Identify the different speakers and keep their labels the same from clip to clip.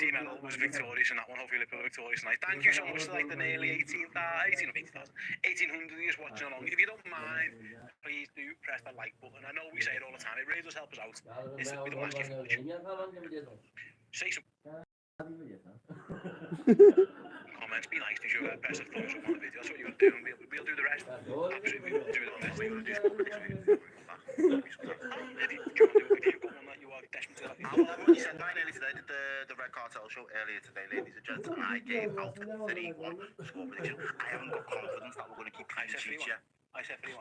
Speaker 1: Team L was victorious in that one. Hopefully Liverpool victorious tonight. Thank you so much to like the nearly 1800 watching along. If you don't mind, please do press that like button. I know we say it all the time. It really does help us out. We don't ask you for much. Say some comments. Be nice to you. Press a thumbs up on the video. That's what you're going to do. And we'll do the rest. Absolutely, we'll do the rest. If you can't do a video, got one that you are desperate to have.
Speaker 2: Well, I've already said mine earlier today. Did the Red Cartel show earlier today, ladies and gents, and I gave out a 3-1 score prediction. I haven't got confidence that we're going to keep clean sheets yet.
Speaker 1: I said 3-1.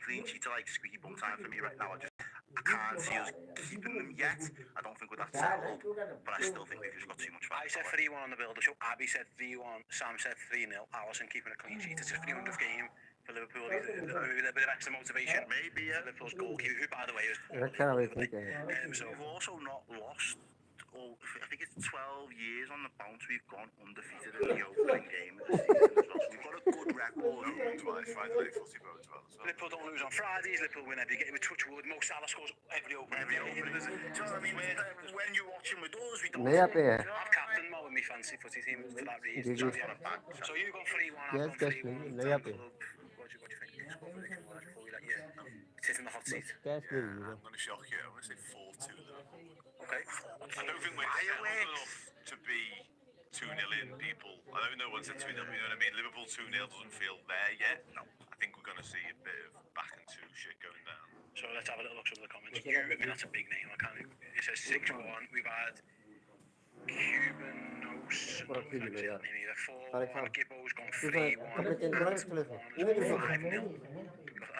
Speaker 2: Clean sheets are like squeaky bum time for me right now. I can't see us keeping them yet. I don't think we're that settled, but I still think we've just got too much fight.
Speaker 1: I said 3-1 on the builder show. Abby said 3-1. Sam said 3-0. Allison keeping a clean sheet. It's a 300th game for Liverpool. A bit of extra motivation.
Speaker 2: Maybe, yeah.
Speaker 1: Liverpool's goalkeeper, who by the way is.
Speaker 2: So we've also not lost. I think it's 12 years on the bounce we've gone undefeated in the opening game of the season as well. So we've got a good record.
Speaker 3: Twice, right? Like footy boat as well.
Speaker 1: Liverpool don't lose on Fridays. Liverpool win every game. With touch wood, Mo Salah scores every opening.
Speaker 2: Do you know what I mean? When you're watching with us, we don't.
Speaker 4: I've
Speaker 1: captain Mo in my fancy footy team for that reason. So you've gone 3-1. I've gone 3-1. What do you think? Before we let you sit in the hot seat.
Speaker 3: I'm going to shock you. I'm going to say 4-2 Liverpool.
Speaker 1: Okay.
Speaker 3: I don't think we're settled enough to be 2-0 in, people. I don't know one said 2-0, you know what I mean? Liverpool 2-0 doesn't feel there yet. No. I think we're going to see a bit of back and two shit going down.
Speaker 1: So let's have a little look at the comments. That's a big name. It says 6-1. We've had Cubanos. 4-1. Gibbo's gone 3-1. 5-0.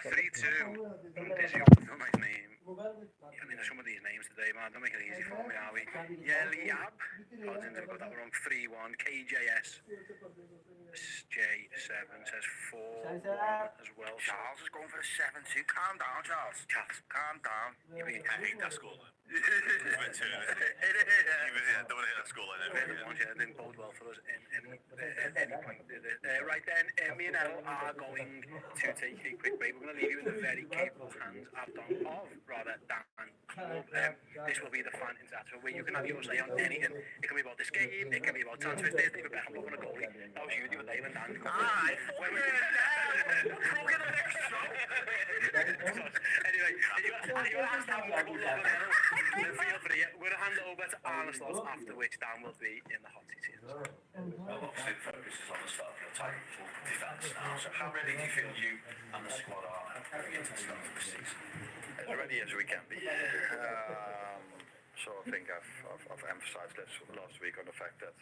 Speaker 1: 3-2. Dizzy, nice name. I mean, some of these names today, man, don't make it easy for me, are we? Yeah, Liab. Cousins have got that wrong. 3-1. KJS. J7 says 4-1 as well.
Speaker 2: Charles is going for a 7-2. Calm down, Charles. Calm down.
Speaker 3: I hate that scoreline. Don't want to hit that scoreline.
Speaker 1: It didn't bode well for us at any point. Right then, me and Elle are going to take a quick break. We're going to leave you in the very capable hands of Dan Club. This will be the fan interactive where you can have your say on anything. It can be about this game, it can be about transfers. There's David Beckham looking a goalie. That was you the other day when Dan. Anyway, you asked how much feel free. We're going to hand it over to Arne Slot, after which Dan will be in the hot seat.
Speaker 5: Well, obviously the focus is on the start of your title defence now. So how ready do you feel you and the squad are going into the start of the season?
Speaker 2: As ready as we can be. So I think I've emphasised this last week on the fact that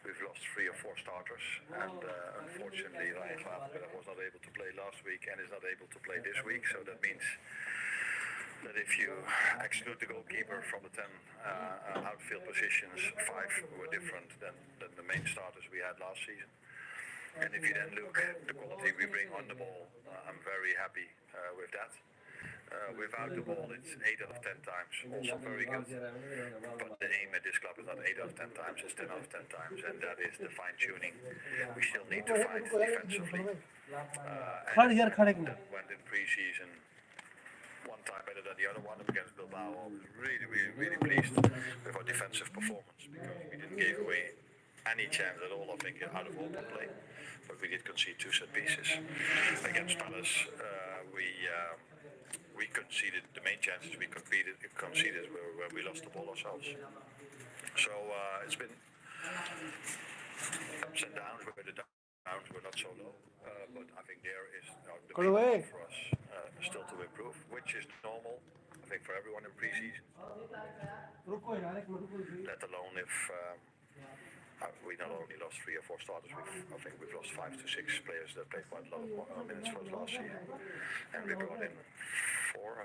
Speaker 2: we've lost 3 or 4 starters, and unfortunately Ryan Klaverberg was not able to play last week and is not able to play this week. So that means that if you exclude the goalkeeper from the 10 outfield positions, 5 were different than the main starters we had last season. And if you then look at the quality we bring on the ball, I'm very happy with that. Without the ball, it's 8 out of 10 times, also very good. But the aim at this club is not 8 out of 10 times, it's 10 out of 10 times, and that is the fine-tuning. We still need to fight defensively. Went in pre-season one time better than the other one against Bilbao. I was really pleased with our defensive performance because we didn't give away any chance at all, I think, out of open play. But we did concede 2 set pieces. Against Palace, we conceded the main chances we conceded where we lost the ball ourselves. So it's been ups and downs, where the downs were not so low. But I think there is the big goal for us still to improve, which is normal, I think, for everyone in pre-season. Let alone if we not only lost 3 or 4 starters, I think we've lost 5 to 6 players that played quite a lot of minutes for us last season. And we brought in 4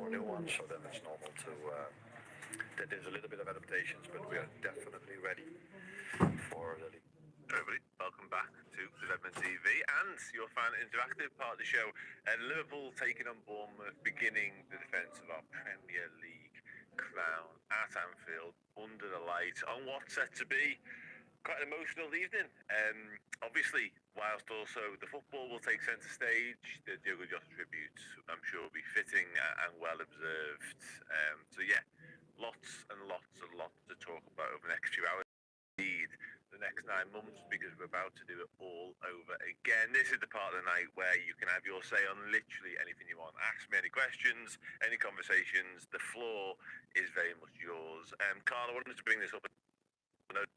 Speaker 2: new ones, so then it's normal that there's a little bit of adaptations, but we are definitely ready for the league.
Speaker 3: Everybody, welcome back to the Redmen TV and your fan interactive part of the show. And Liverpool taking on Bournemouth, beginning the defence of our Premier League crown at Anfield under the lights on what's set to be quite an emotional evening. Obviously, whilst also the football will take centre stage, the Diogo Jota tribute, I'm sure, will be fitting and well observed. So yeah, lots and lots to talk about over the next few hours. next 9 months because we're about to do it all over again. This is the part of the night where you can have your say on literally anything you want. Ask me any questions, any conversations. The floor is very much yours. Carl, I wanted to bring this up. I know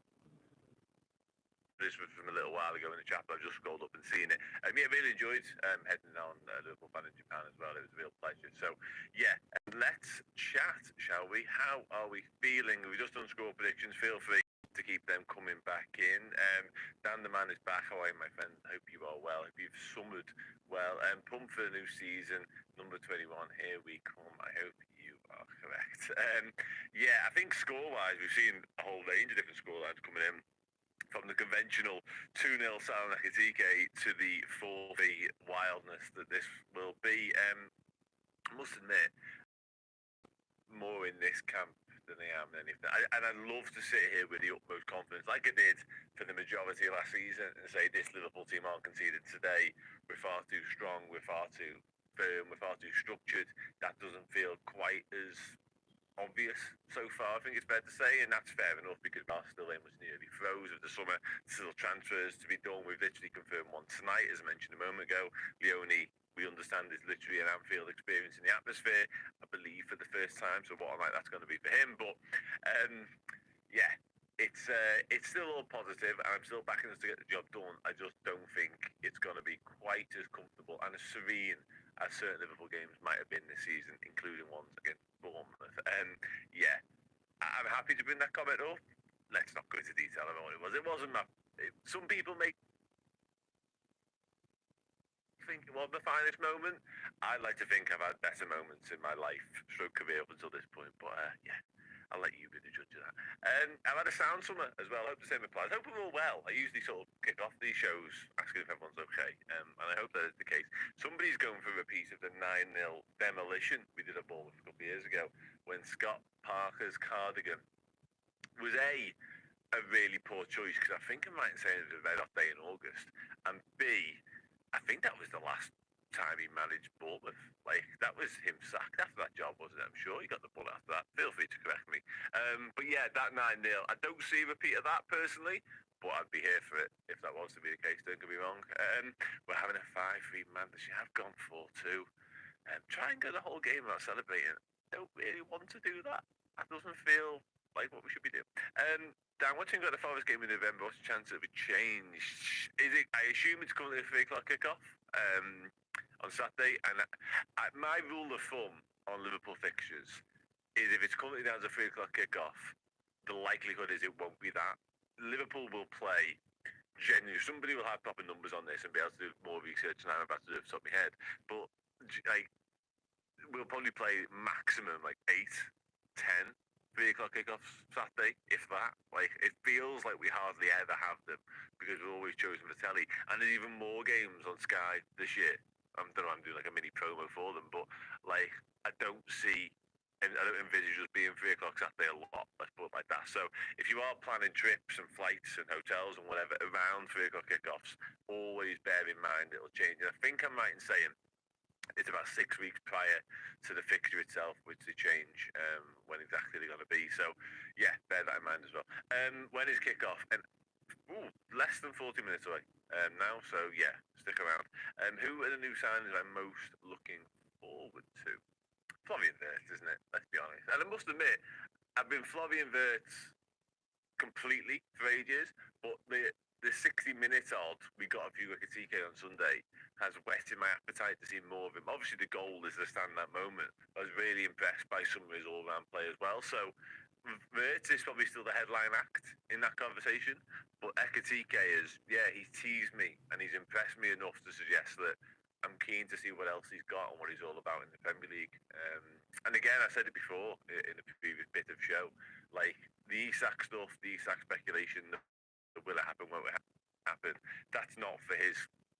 Speaker 3: this was from a little while ago in the chat, but I've just scrolled up and seen it. Yeah, I really enjoyed heading on Liverpool fan in Japan as well. It was a real pleasure. So, yeah, let's chat, shall we? How are we feeling? We've just done score predictions. Feel free to keep them coming back in. Dan the man is back. How are you, my friend? Hope you are well. Hope you've summered well. Pumped for the new season. Number 21, here we come. I hope you are correct. Yeah, I think score-wise, we've seen a whole range of different scorelines coming in. From the conventional 2-0 Salon Akatike to the 4-3 wildness that this will be. I must admit, more in this camp than I am anything. And I'd love to sit here with the utmost confidence, like I did for the majority of last season, and say this Liverpool team aren't conceded today. We're far too strong, we're far too firm, we're far too structured. That doesn't feel quite as obvious so far, I think it's fair to say, and that's fair enough because we're still in what's nearly throes of the summer, still transfers to be done. We've literally confirmed one tonight, as I mentioned a moment ago. Leone, we understand, is literally an Anfield experience in the atmosphere, I believe, for the first time, so what a night that's going to be for him. But yeah, it's still all positive, and I'm still backing us to get the job done. I just don't think it's going to be quite as comfortable and as serene as certain Liverpool games might have been this season, including ones against Bournemouth. Yeah, I'm happy to bring that comment up. Let's not go into detail about what it was. It wasn't some people may think it was the finest moment. I like to think I've had better moments in my life, stroke career up until this point. But yeah, I'll let you be the judge of that. I've had a sound summer as well. I hope the same applies. I hope we're all well. I usually sort of kick off these shows asking if everyone's okay, and I hope that is the case. Somebody's going for a piece of the 9-0 demolition we did at Bournemouth a couple of years ago when Scott Parker's cardigan was a really poor choice, because I think I'm right in saying it was a red hot day in August, and B, I think that was the last time he managed Bournemouth. Like, that was him sacked after that job, wasn't it? I'm sure he got the bullet after that. Feel free to correct me. But yeah, that 9-0, I don't see a repeat of that personally, but I'd be here for it if that was to be the case. Don't get me wrong. We're having a 5-3 Manchester. I've gone 4-2. Try and go the whole game without celebrating. Don't really want to do that. That doesn't feel like what we should be doing. Dan, once you've got the Forest game in November, what's the chance it would change? I assume it's currently a 3 o'clock kickoff on Saturday, and my rule of thumb on Liverpool fixtures is if it's currently down to 3 o'clock kickoff, the likelihood is it won't be that. Liverpool will play genuinely. Somebody will have proper numbers on this and be able to do more research than I'm about to do off the top of my head. But like, we'll probably play maximum like 8, 10. 3 o'clock kickoffs Saturday, if that. Like, it feels like we hardly ever have them because we're always chosen for telly. And there's even more games on Sky this year. I don't know, I'm doing like a mini promo for them, but like, I don't envisage us being 3 o'clock Saturday a lot, let's put it like that. So if you are planning trips and flights and hotels and whatever around 3 o'clock kickoffs, always bear in mind it'll change. And I think I'm right in saying it's about 6 weeks prior to the fixture itself, which they change when exactly they're going to be. So, yeah, bear that in mind as well. When is kick-off? And less than 40 minutes away now, so yeah, stick around. Who are the new signings I'm most looking forward to? Flavian Wirtz, isn't it? Let's be honest. And I must admit, I've been Flavian Wirtz completely for ages, but the 60 minutes odd we got of Hugo Ekitike on Sunday has whetted my appetite to see more of him. Obviously, the goal is the standout moment. I was really impressed by some of his all-round play as well. So, Wirtz is probably still the headline act in that conversation. But Ekitike is, yeah, he's teased me and he's impressed me enough to suggest that I'm keen to see what else he's got and what he's all about in the Premier League. And again, I said it before in the previous bit of show, like the Isak stuff, the Isak speculation, will it happen, won't it happen? That's not for his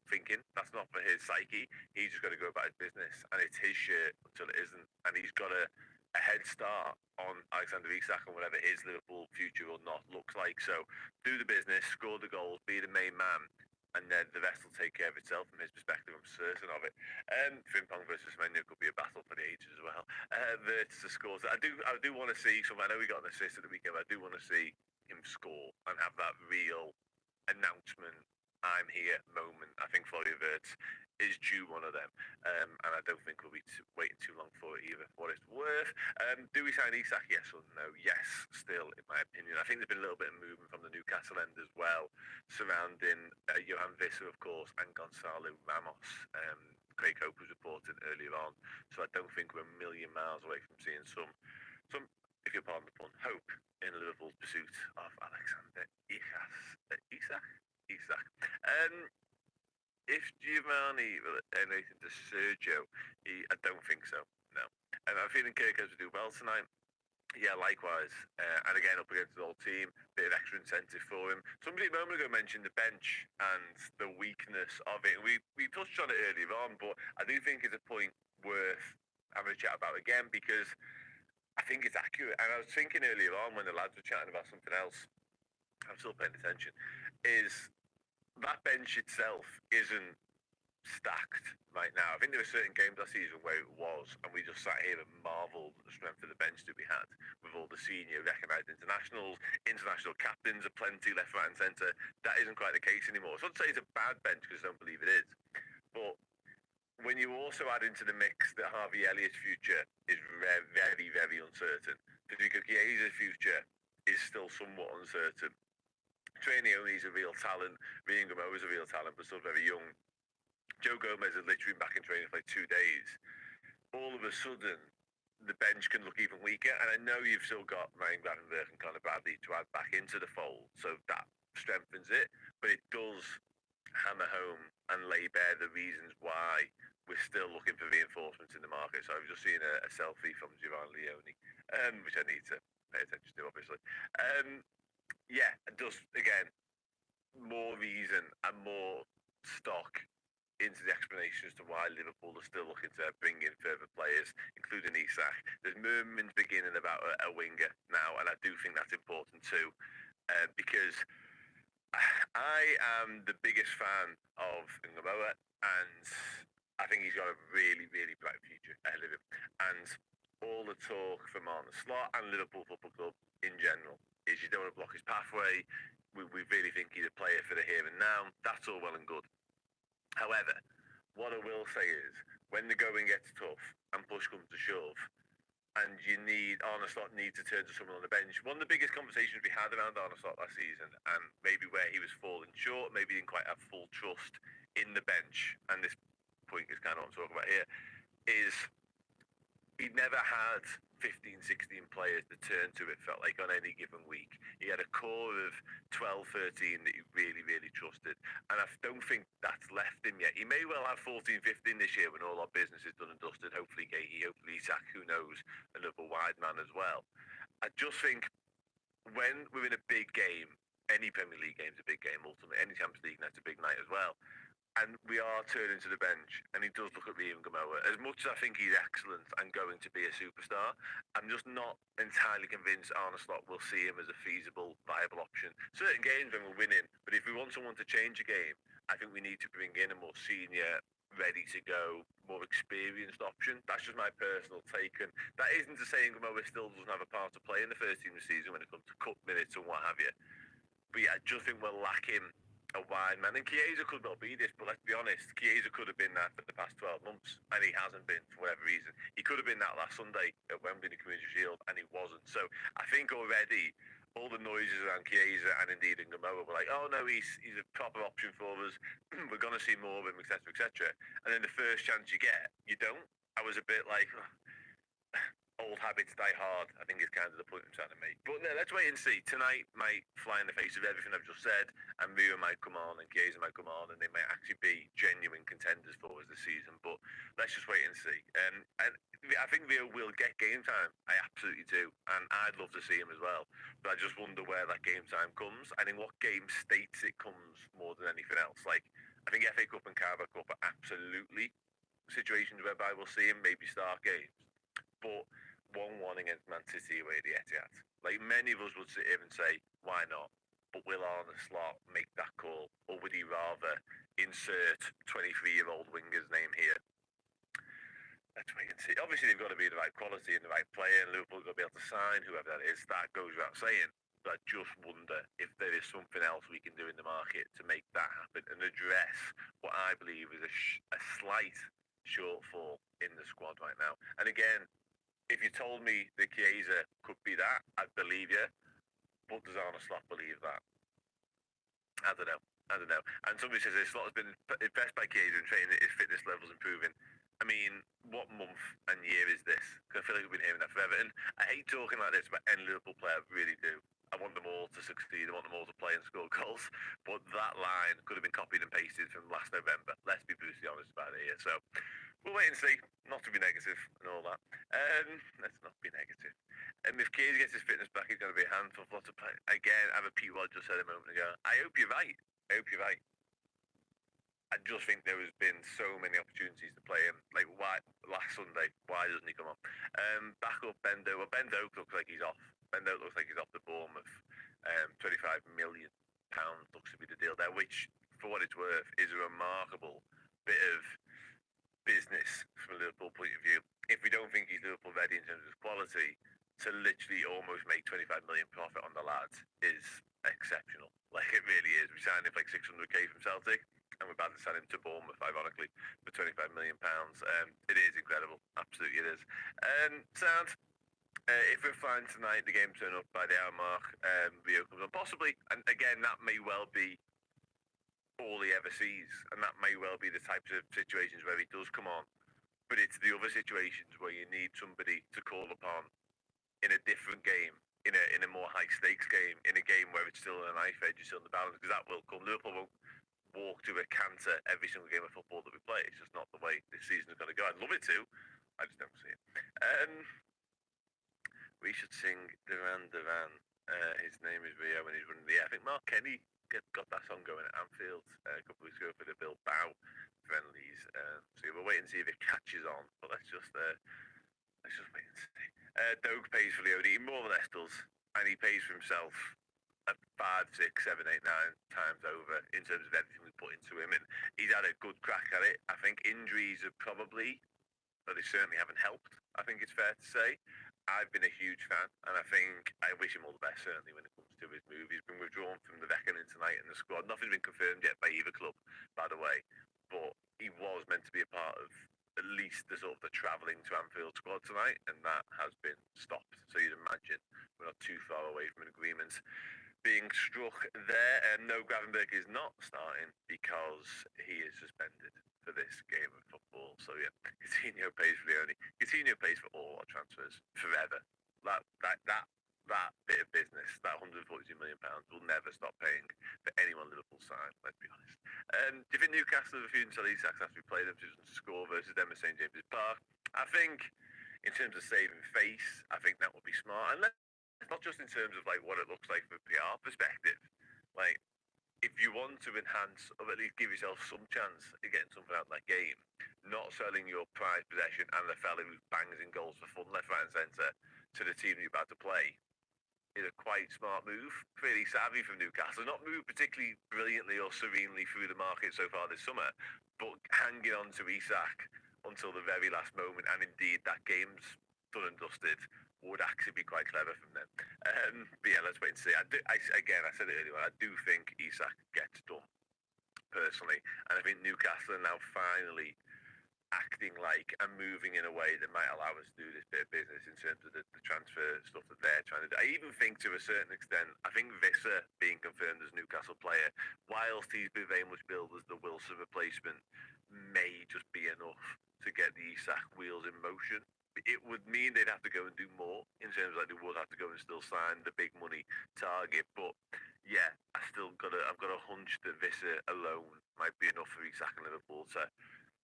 Speaker 3: thinking. That's not for his psyche. He's just got to go about his business, and it's his shirt until it isn't. And he's got a head start on Alexander Isak and whatever his Liverpool future or not looks like. So do the business, score the goals, be the main man, and then the rest will take care of itself from his perspective. I'm certain of it. Frimpong versus Menu could be a battle for the ages as well. The scores. I do want to see some. I know we got an assist at the weekend, but I do want to see him score and have that real announcement, I'm here moment. I think Florian Wirtz is due one of them, and I don't think we'll be waiting too long for it either, for what it's worth. Do we sign Isak? Yes or no? Yes, still, in my opinion. I think there's been a little bit of movement from the Newcastle end as well, surrounding Johan Visser, of course, and Gonzalo Ramos. Craig Hope was reported earlier on, so I don't think we're a million miles away from seeing some, if you'll pardon the pun, hope in Liverpool's pursuit of Alexander Isak. If Giovanni will anything to Sergio, I don't think so. No. And I'm feeling Kirkos will do well tonight. Yeah, likewise. And again, up against the whole team, bit of extra incentive for him. Somebody a moment ago mentioned the bench and the weakness of it. We touched on it earlier on, but I do think it's a point worth having a chat about again because I think it's accurate. And I was thinking earlier on when the lads were chatting about something else, I'm still paying attention, is that bench itself isn't stacked right now. I think there were certain games last season where it was, and we just sat here and marvelled at the strength of the bench that we had with all the senior recognised internationals, international captains, plenty left, right, and centre. That isn't quite the case anymore. So I'd say it's a bad bench because I don't believe it is. But when you also add into the mix that Harvey Elliott's future is very, very, very uncertain, Federico Chiesa's future is still somewhat uncertain. Trainione is a real talent. Ryan Gamo is a real talent, but still very young. Joe Gomez is literally been back in training for like 2 days. All of a sudden, the bench can look even weaker. And I know you've still got Ryan Gravenberch and Conor Bradley to add back into the fold, so that strengthens it. But it does hammer home and lay bare the reasons why we're still looking for reinforcements in the market. So I've just seen a selfie from Giovanni Leone, which I need to pay attention to, obviously. Yeah, it does, again, more reason and more stock into the explanation as to why Liverpool are still looking to bring in further players, including Isak. There's murmurings beginning about a winger now, and I do think that's important too, because I am the biggest fan of Ngamoa, and I think he's got a really, really bright future ahead of him. And all the talk from Arne Slot and Liverpool Football Club in general is you don't want to block his pathway. We really think he's a player for the here and now. That's all well and good. However, what I will say is, when the going gets tough and push comes to shove, and Arne Slot needs to turn to someone on the bench. One of the biggest conversations we had around Arne Slot last season, and maybe where he was falling short, maybe he didn't quite have full trust in the bench, and this point is kind of what I'm talking about here, is he never had 15, 16 players to turn to, it felt like, on any given week. He had a core of 12, 13 that he really, really trusted. And I don't think that's left him yet. He may well have 14, 15 this year when all our business is done and dusted. Hopefully Gahey, hopefully Isak, who knows, another wide man as well. I just think when we're in a big game, any Premier League game is a big game, ultimately. Any Champions League night's a big night as well. And we are turning to the bench, and he does look at Ryan Gamoa. As much as I think he's excellent and going to be a superstar, I'm just not entirely convinced Arne Slot will see him as a feasible, viable option. Certain games when we're winning, but if we want someone to change a game, I think we need to bring in a more senior, ready to go, more experienced option. That's just my personal take, and that isn't to say Gamoa still doesn't have a part to play in the first team this season when it comes to cup minutes and what have you. But yeah, I just think we're lacking a wide man. And Chiesa could not be this, but let's be honest, Chiesa could have been that for the past 12 months, and he hasn't been for whatever reason. He could have been that last Sunday at Wembley in the Community Shield, and he wasn't. So I think already all the noises around Chiesa and indeed in Gamoa were like, oh no, he's a proper option for us. We're going to see more of him, etc., etc. And then the first chance you get, you don't. I was a bit like, old habits die hard, I think is kind of the point I'm trying to make. But let's wait and see. Tonight might fly in the face of everything I've just said, and Mura might come on, and Chiesa might come on, and they might actually be genuine contenders for us this season. But let's just wait and see. And I think Rio will get game time. I absolutely do. And I'd love to see him as well. But I just wonder where that game time comes, and in what game states it comes more than anything else. Like, I think FA Cup and Carabao Cup are absolutely situations whereby we'll see him maybe start games. But 1-1 against Man City away at the Etihad. Like, many of us would sit here and say, why not? But will Arne Slot make that call? Or would he rather insert 23-year-old winger's name here? Let's wait and see. Obviously, they've got to be the right quality and the right player, and Liverpool have got to be able to sign whoever that is. That goes without saying. But I just wonder if there is something else we can do in the market to make that happen and address what I believe is a slight shortfall in the squad right now. And again, if you told me that Chiesa could be that, I'd believe you. But does Arne Slot believe that? I don't know. And somebody says this Slot has been impressed by Chiesa and training that his fitness levels improving. I mean, what month and year is this? Because I feel like we've been hearing that forever. And I hate talking like this about any Liverpool player, I really do. I want them all to succeed. I want them all to play and score goals. But that line could have been copied and pasted from last November. Let's be brutally honest about it here. So we'll wait and see. Not to be negative and all that. Let's not be negative. And if Chiesa gets his fitness back, he's going to be a handful of lots of play. Again, I repeat what I just said a moment ago. I hope you're right. I just think there has been so many opportunities to play him. Like, why last Sunday? Why doesn't he come on? Back up Ben Doak. Well, Ben Doak looks like he's off. Ben Doak looks like he's off the Bournemouth. £25 million looks to be the deal there, which, for what it's worth, is a remarkable bit of business from a Liverpool point of view. If we don't think he's Liverpool ready in terms of his quality, to literally almost make 25 million profit on the lad is exceptional. Like, it really is. We signed him for like 600k from Celtic, and we're about to sell him to Bournemouth, ironically, for £25 million. It is incredible. Absolutely it is. Sound. If we're fine tonight, the game turn up by the hour mark, Rio comes on. Possibly, and again, that may well be all he ever sees, and that may well be the types of situations where he does come on. But it's the other situations where you need somebody to call upon in a different game, in a more high stakes game, in a game where it's still on a knife edge, it's still on the balance, because that will come. Liverpool won't walk to a canter every single game of football that we play. It's just not the way this season is going to go. I'd love it to. I just don't see it. We should sing Duran Duran. His name is Rio and he's running the... I think Mark Kenny got that song going at Anfield a couple of weeks ago for the Bilbao friendlies. So we'll wait and see if it catches on. But let's just wait and see. Doak pays for Leone. He more or less does. And he pays for himself 5, 6, 7, 8, 9 times over in terms of everything we put into him. And he's had a good crack at it. I think injuries have probably, but they certainly haven't helped, I think it's fair to say. I've been a huge fan, and I think I wish him all the best, certainly, when it comes to his move. He's been withdrawn from the reckoning tonight in the squad. Nothing's been confirmed yet by either club, by the way, but he was meant to be a part of at least the sort of the travelling to Anfield squad tonight, and that has been stopped. So you'd imagine we're not too far away from an agreement being struck there. And no, Gravenberg is not starting because he is suspended for this game of football. So yeah, Coutinho pays for Leone. Coutinho pays for all our transfers forever. That bit of business, that £142 million will never stop paying for anyone Liverpool sign. Let's be honest. Do you think Newcastle have a few until Isak's after we play them to score versus them at St James's Park? I think in terms of saving face, I think that would be smart. And it's not just in terms of like what it looks like from a PR perspective. Like, if you want to enhance or at least give yourself some chance of getting something out of that game, not selling your prized possession and the fella who bangs in goals for fun left, right and centre to the team you're about to play is a quite smart move. Pretty savvy from Newcastle. Not moved particularly brilliantly or serenely through the market so far this summer, but hanging on to Isak until the very last moment, and indeed that game's done and dusted, would actually be quite clever from them. But yeah, let's wait and see. I said it earlier, I do think Isak gets done, personally. And I think Newcastle are now finally acting like and moving in a way that might allow us to do this bit of business in terms of the transfer stuff that they're trying to do. I even think, to a certain extent, I think Visser being confirmed as Newcastle player, whilst he's been very much billed as the Wilson replacement, may just be enough to get the Isak wheels in motion. It would mean they'd have to go and do more in terms of like they would have to go and still sign the big money target. But yeah, I've got a hunch that Visser alone might be enough for Isak and Liverpool to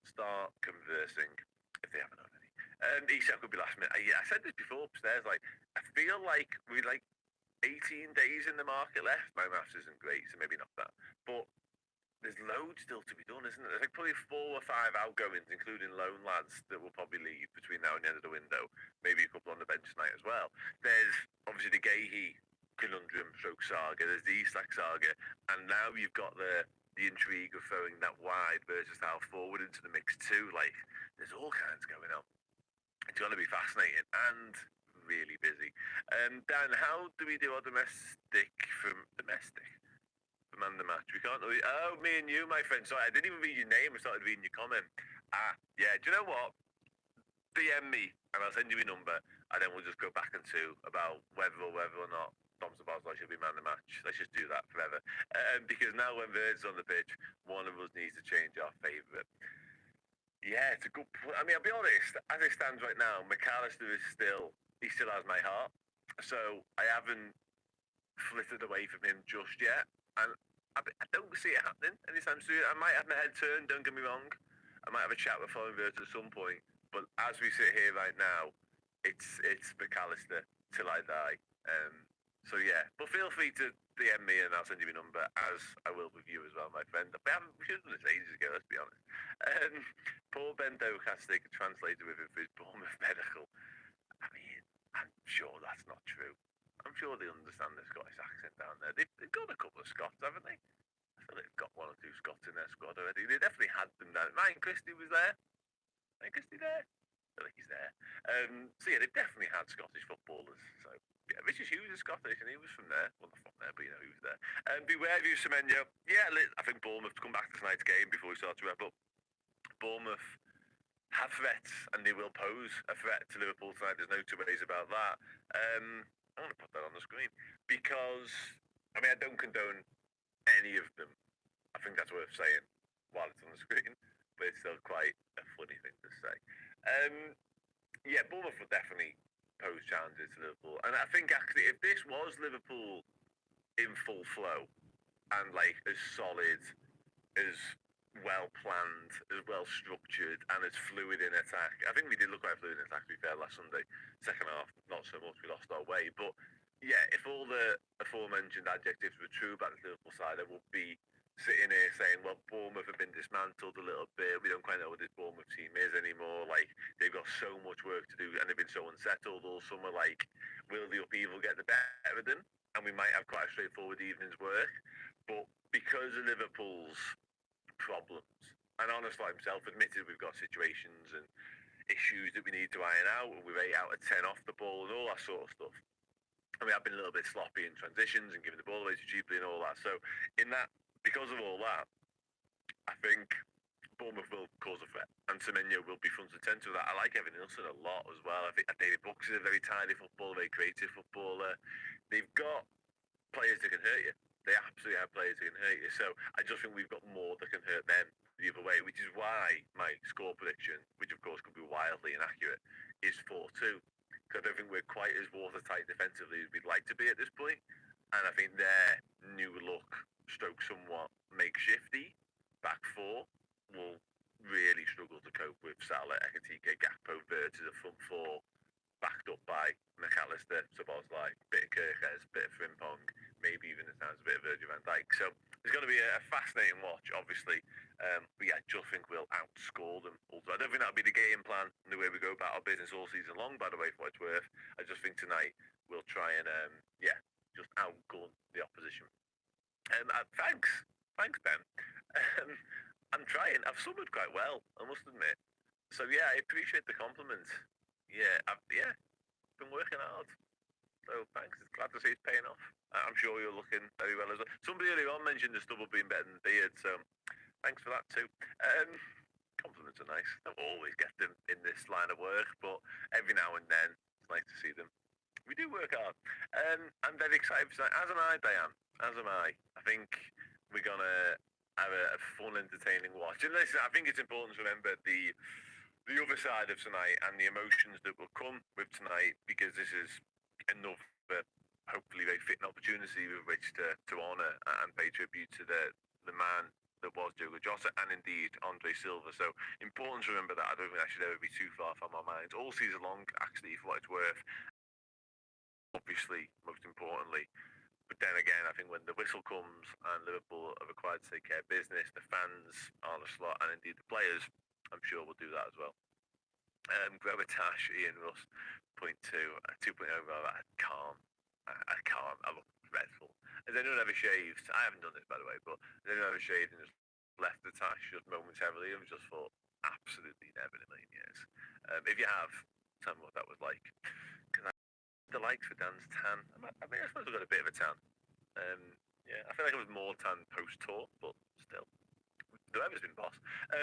Speaker 3: start conversing if they haven't already. Isak could be last minute. I said this before upstairs. Like, I feel like we're like 18 days in the market left. My maths isn't great, so maybe not that. But there's loads still to be done, isn't there? There's like probably 4 or 5 outgoings, including loan lads that will probably leave between now and the end of the window. Maybe a couple on the bench tonight as well. There's obviously the Gahey conundrum stroke saga. There's the Isak saga, and now you've got the intrigue of throwing that wide versus how forward into the mix too. Like, there's all kinds going on. It's going to be fascinating and really busy. Dan, how do we do our domestic for man the match? We can't. Oh, me and you, my friend. Sorry, I didn't even read your name. I started reading your comment. Yeah. Do you know what? DM me and I'll send you a number, and then we'll just go back and two about whether or not Tom Sabazlai should be man of the match. Let's just do that forever. Because now when Vert's on the pitch, one of us needs to change our favourite. Yeah, it's a good point. I mean, I'll be honest, as it stands right now, McAllister he still has my heart. So I haven't flitted away from him just yet. And I don't see it happening anytime soon. I might have my head turned, don't get me wrong. I might have a chat with Foreign Vert at some point. But as we sit here right now, it's McAllister till I die. So yeah, but feel free to DM me and I'll send you my number, as I will with you as well, my friend. We should have done this ages ago, let's be honest. Paul Bendo has to take a translator with him for his Bournemouth medical. I mean, I'm sure that's not true. I'm sure they understand the Scottish accent down there. They've got a couple of Scots, haven't they? I feel they've got one or two Scots in their squad already. They definitely had them down. Ryan Christie was there. Ryan Christie there? I feel like he's there. So yeah, they've definitely had Scottish footballers. So yeah, Richard Hughes is Scottish and he was from there. Well, not from there, but you know, he was there. Beware of you, Semenyo. Yeah, I think Bournemouth come back to tonight's game before we start to wrap up. Bournemouth have threats and they will pose a threat to Liverpool tonight. There's no two ways about that. I'm going to put that on the screen because, I mean, I don't condone any of them. I think that's worth saying while it's on the screen, but it's still quite a funny thing to say. Yeah, Bournemouth will definitely pose challenges to Liverpool. And I think actually if this was Liverpool in full flow and like as solid, as well planned, as well structured and as fluid in attack. I think we did look quite fluid in attack, to be fair, last Sunday. Second half, not so much, we lost our way. But yeah, if all the aforementioned adjectives were true about the Liverpool side, I would be sitting here saying, well, Bournemouth have been dismantled a little bit. We don't quite know what this Bournemouth team is anymore. Like, they've got so much work to do and they've been so unsettled all summer. Like, will the upheaval get the better of them? And we might have quite a straightforward evening's work. But because of Liverpool's problems, and honestly himself admitted we've got situations and issues that we need to iron out, and we're 8 out of 10 off the ball and all that sort of stuff. And we have been a little bit sloppy in transitions and giving the ball away too cheaply and all that. So in that, because of all that, I think Bournemouth will cause a threat, and Semenyo will be front and centre of that. I like Evan Nilsson a lot as well. I think David Brooks is a very tidy footballer, very creative footballer. They've got players that can hurt you. They absolutely have players that can hurt you. So I just think we've got more that can hurt them the other way, which is why my score prediction, which of course could be wildly inaccurate, is 4-2. Because I don't think we're quite as watertight defensively as we'd like to be at this point. And I think their new look, stroke somewhat makeshifty, back four, will really struggle to cope with Salah, Ekitike, Gakpo, Vert as a front four, backed up by McAllister, Szoboszlai, bit of Kirkes, bit of Frimpong, maybe even at times a bit of Virgil van Dijk. So it's going to be a fascinating watch, obviously. But yeah, I just think we'll outscore them. Also, I don't think that'll be the game plan and the way we go about our business all season long, by the way, for what it's worth. I just think tonight we'll try and, just outgun the opposition. Thanks, Ben. I'm trying. I've summered quite well, I must admit. So yeah, I appreciate the compliment. I've been working hard. So thanks. It's glad to see it's paying off. I'm sure you're looking very well as well. Somebody earlier on mentioned the stubble being better than the beard, so thanks for that too. Compliments are nice. I don't always get them in this line of work, but every now and then it's nice to see them. We do work hard. I'm very excited for tonight. As am I, Diane. As am I. I think we're gonna have a fun, entertaining watch. And listen, I think it's important to remember the other side of tonight and the emotions that will come with tonight, because this is another hopefully very fitting opportunity with which to honour and pay tribute to the man that was Diogo Jota and indeed Andre Silva. So important to remember that. I don't think that should ever be too far from our minds all season long, actually, for what it's worth. Obviously, most importantly. But then again, I think when the whistle comes and Liverpool are required to take care of business, the fans are the slot, and indeed the players, I'm sure will do that as well. Gravitash, Ian Russ, 0.2, 2.0, I can't. I look dreadful. Has anyone ever shaved? I haven't done this, by the way, but has anyone ever shaved and just left the tash just momentarily? I've just thought, absolutely never in a million years. If you have, tell me what that was like. the likes for Dan's tan. I mean, I suppose I've got a bit of a tan. Yeah, I feel like I was more tan post-tour, but still. The weather's been boss.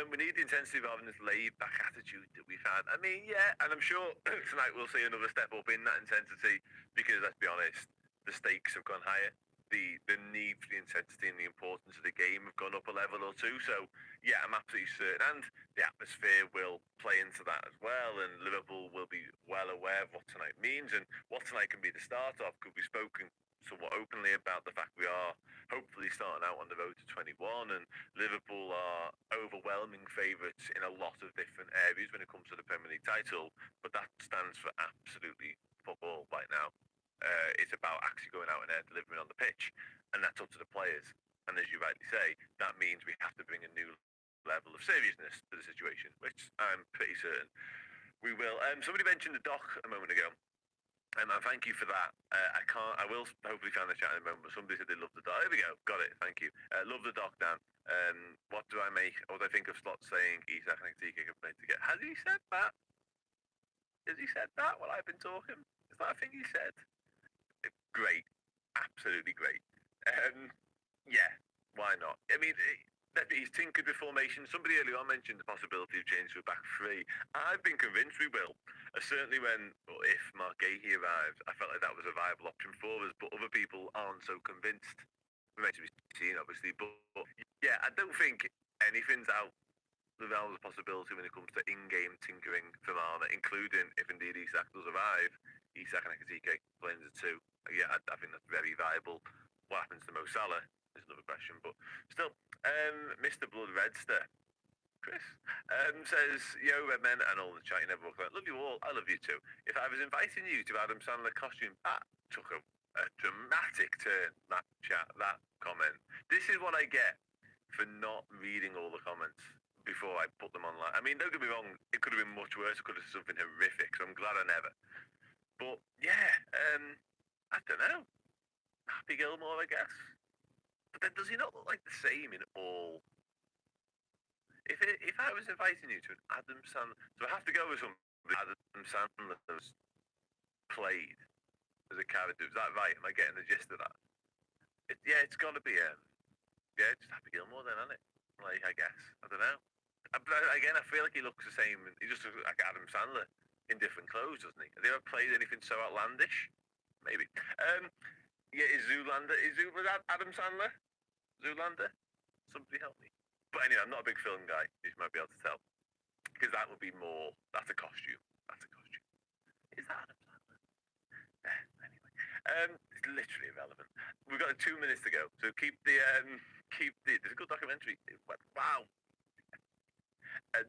Speaker 3: We need the intensity rather than this laid-back attitude that we've had. I mean, yeah, and I'm sure tonight we'll see another step up in that intensity because, let's be honest, the stakes have gone higher. The need for the intensity and the importance of the game have gone up a level or two. So, yeah, I'm absolutely certain. And the atmosphere will play into that as well. And Liverpool will be well aware of what tonight means and what tonight can be the start of. Could be spoken somewhat openly about the fact we are hopefully starting out on the road to 21 and Liverpool are overwhelming favourites in a lot of different areas when it comes to the Premier League title, but that stands for absolutely football right now. It's about actually going out and delivering on the pitch, and that's up to the players. And as you rightly say, that means we have to bring a new level of seriousness to the situation, which I'm pretty certain we will. Somebody mentioned the doc a moment ago. And thank you for that. I will hopefully find the chat in a moment, but somebody said they love the doc. There we go. Got it. Thank you. Love the doc, Dan. What do I make? What do I think of Slot saying Isak and TK can play together? Has he said that? Has he said that while I've been talking? Is that a thing he said? Great. Absolutely great. Yeah, why not? I mean, he's tinkered with formation. Somebody earlier on mentioned the possibility of changing to a back three. I've been convinced we will. Certainly when, or if Mark Gahey arrives, I felt like that was a viable option for us, but other people aren't so convinced. Remains to be seen, obviously, but yeah, I don't think anything's out the realm of possibility when it comes to in-game tinkering from Arna, including if indeed Isak does arrive, Isak and Ekitike playing as a two. Yeah, I think that's very viable. What happens to Mo Salah is another question, but still, Mr. Blood Redster, Chris, says, yo, Redmen and all the chat, you never walk around. Love you all, I love you too. If I was inviting you to Adam Sandler costume, that took a dramatic turn, that chat, that comment. This is what I get for not reading all the comments before I put them online. I mean, don't get me wrong, it could have been much worse, it could have been something horrific, so I'm glad I never. But, yeah, I don't know. Happy Gilmore, I guess. But then does he not look like the same in all? If I was inviting you to an Adam Sandler, so I have to go with somebody Adam Sandler has played as a character. Is that right? Am I getting the gist of that? Yeah, it's got to be just Happy Gilmore then, isn't it? Like, I guess. I don't know. But again, I feel like he looks the same. He just looks like Adam Sandler in different clothes, doesn't he? Have they ever played anything so outlandish? Maybe. Yeah, was that Adam Sandler? Zoolander? Somebody help me. But anyway, I'm not a big film guy, as you might be able to tell. Because that would be more, that's a costume. Is that Adam Sandler? Anyway. It's literally irrelevant. We've got 2 minutes to go, so keep the, there's a good documentary. Wow.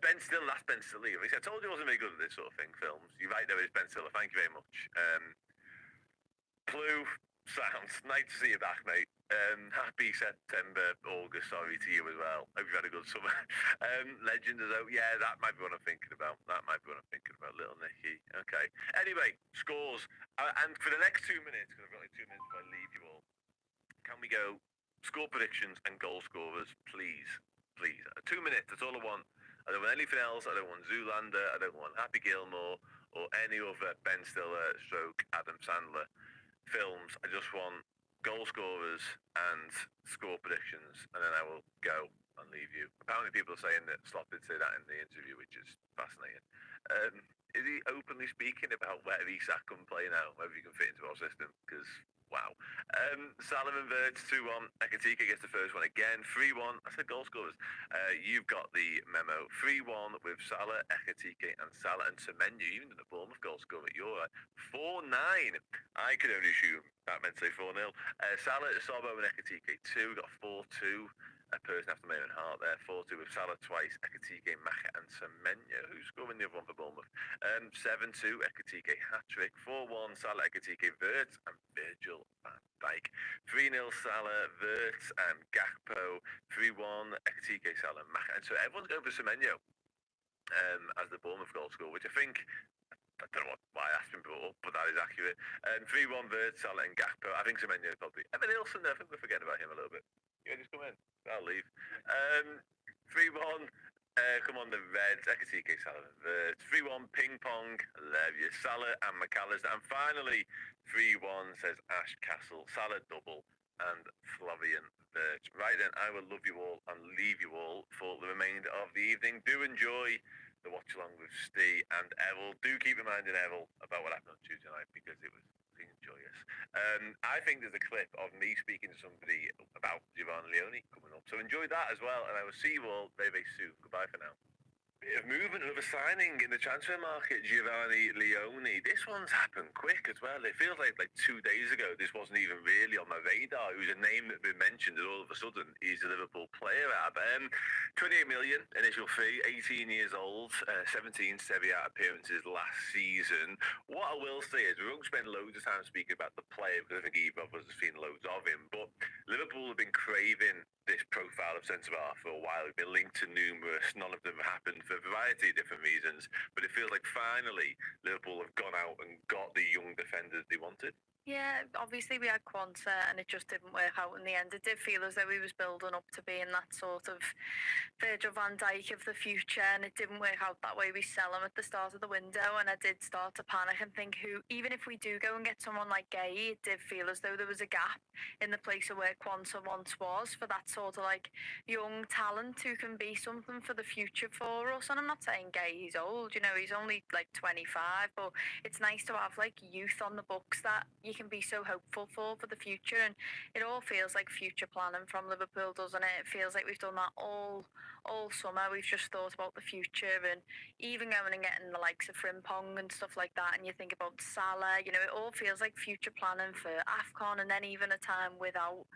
Speaker 3: Ben Stiller, that's Ben Stiller. I told you I wasn't very good at this sort of thing, films. You're right, there is Ben Stiller. Thank you very much. Clue, sounds. Nice to see you back, mate. Happy September, August, sorry to you as well. Hope you've had a good summer. Legend is out. Yeah, that might be what I'm thinking about. Little Nicky. Okay. Anyway, scores. And for the next 2 minutes, because I've got like 2 minutes before I leave you all, can we go score predictions and goal scorers, please? Please. 2 minutes, that's all I want. I don't want anything else. I don't want Zoolander. I don't want Happy Gilmore or any other Ben Stiller stroke Adam Sandler films. I just want goal scorers and score predictions, and then I will go and leave you. Apparently people are saying that Slot did say that in the interview, which is fascinating. Is he openly speaking about where Isak can play now, whether he can fit into our system? Because, wow. Salomon Verts 2-1. Ekitike gets the first one again. 3-1. I said goal scorers. You've got the memo. 3-1 with Salah, Ekitike, and Salah and Semenyo. Even the Bournemouth goal scorer. You're right. 4-9. I could only assume that meant to say 4-0. Salah, Sobo, and Ekitike 2. Got 4-2. A person after my own heart there. 4-2 with Salah twice, Ekitike, Maka, and Semenyo. Who's scoring the other one for Bournemouth? 7-2, Ekitike hat-trick. 4-1, Salah, Ekitike, Verts, and Virgil van Dijk. 3-0, Salah, Verts, and Gakpo. 3-1, Ekitike, Salah, Maka. And so everyone's going for Semenyo as the Bournemouth goal scorer, which I think, I don't know why I asked him before, but that is accurate. 3-1, Verts, Salah, and Gakpo. I think Semenyo is probably. Evan Nilsson, I think we're forgetting about him a little bit. You ready to come in? I'll leave. 3-1, Come on, the Reds. Ekatike, Salah, the 3-1 ping pong. Love you, Salah and McAllister. And finally, 3-1 says Ash Castle, Salah double, and Flavian Birch. Right then, I will love you all and leave you all for the remainder of the evening. Do enjoy the watch along with Steve and Errol. Do keep reminding Errol about what happened on Tuesday night because it was joyous. I think there's a clip of me speaking to somebody about Giovanni Leone coming up. So enjoy that as well, and I will see you all very, very soon. Goodbye for now. Bit of movement, another signing in the transfer market, Giovanni Leone. This one's happened quick as well. It feels like 2 days ago this wasn't even really on my radar. It was a name that had been mentioned, and all of a sudden he's a Liverpool player. 28 million initial fee, 18 years old, 17 Serie A appearances last season. What I will say is we won't spend loads of time speaking about the player because I think either of us has seen loads of him, but Liverpool have been craving this profile of centre-half for a while. We've been linked to numerous. None of them have happened for a variety of different reasons. But it feels like finally Liverpool have gone out and got the young defenders they wanted.
Speaker 4: Yeah, obviously we had Quanta and it just didn't work out in the end. It did feel as though he was building up to being that sort of Virgil van Dijk of the future, and it didn't work out that way. We sell him at the start of the window, and I did start to panic and think, even if we do go and get someone like Gay, it did feel as though there was a gap in the place of where Quanta once was for that sort of young talent who can be something for the future for us. And I'm not saying Gay, he's old, he's only 25, but it's nice to have youth on the books that you can be so hopeful for the future. And it all feels like future planning from Liverpool, doesn't it? It feels like we've done that all summer. We've just thought about the future, and even going and getting the likes of Frimpong and stuff like that, and you think about Salah, it all feels like future planning for AFCON, and then even a time without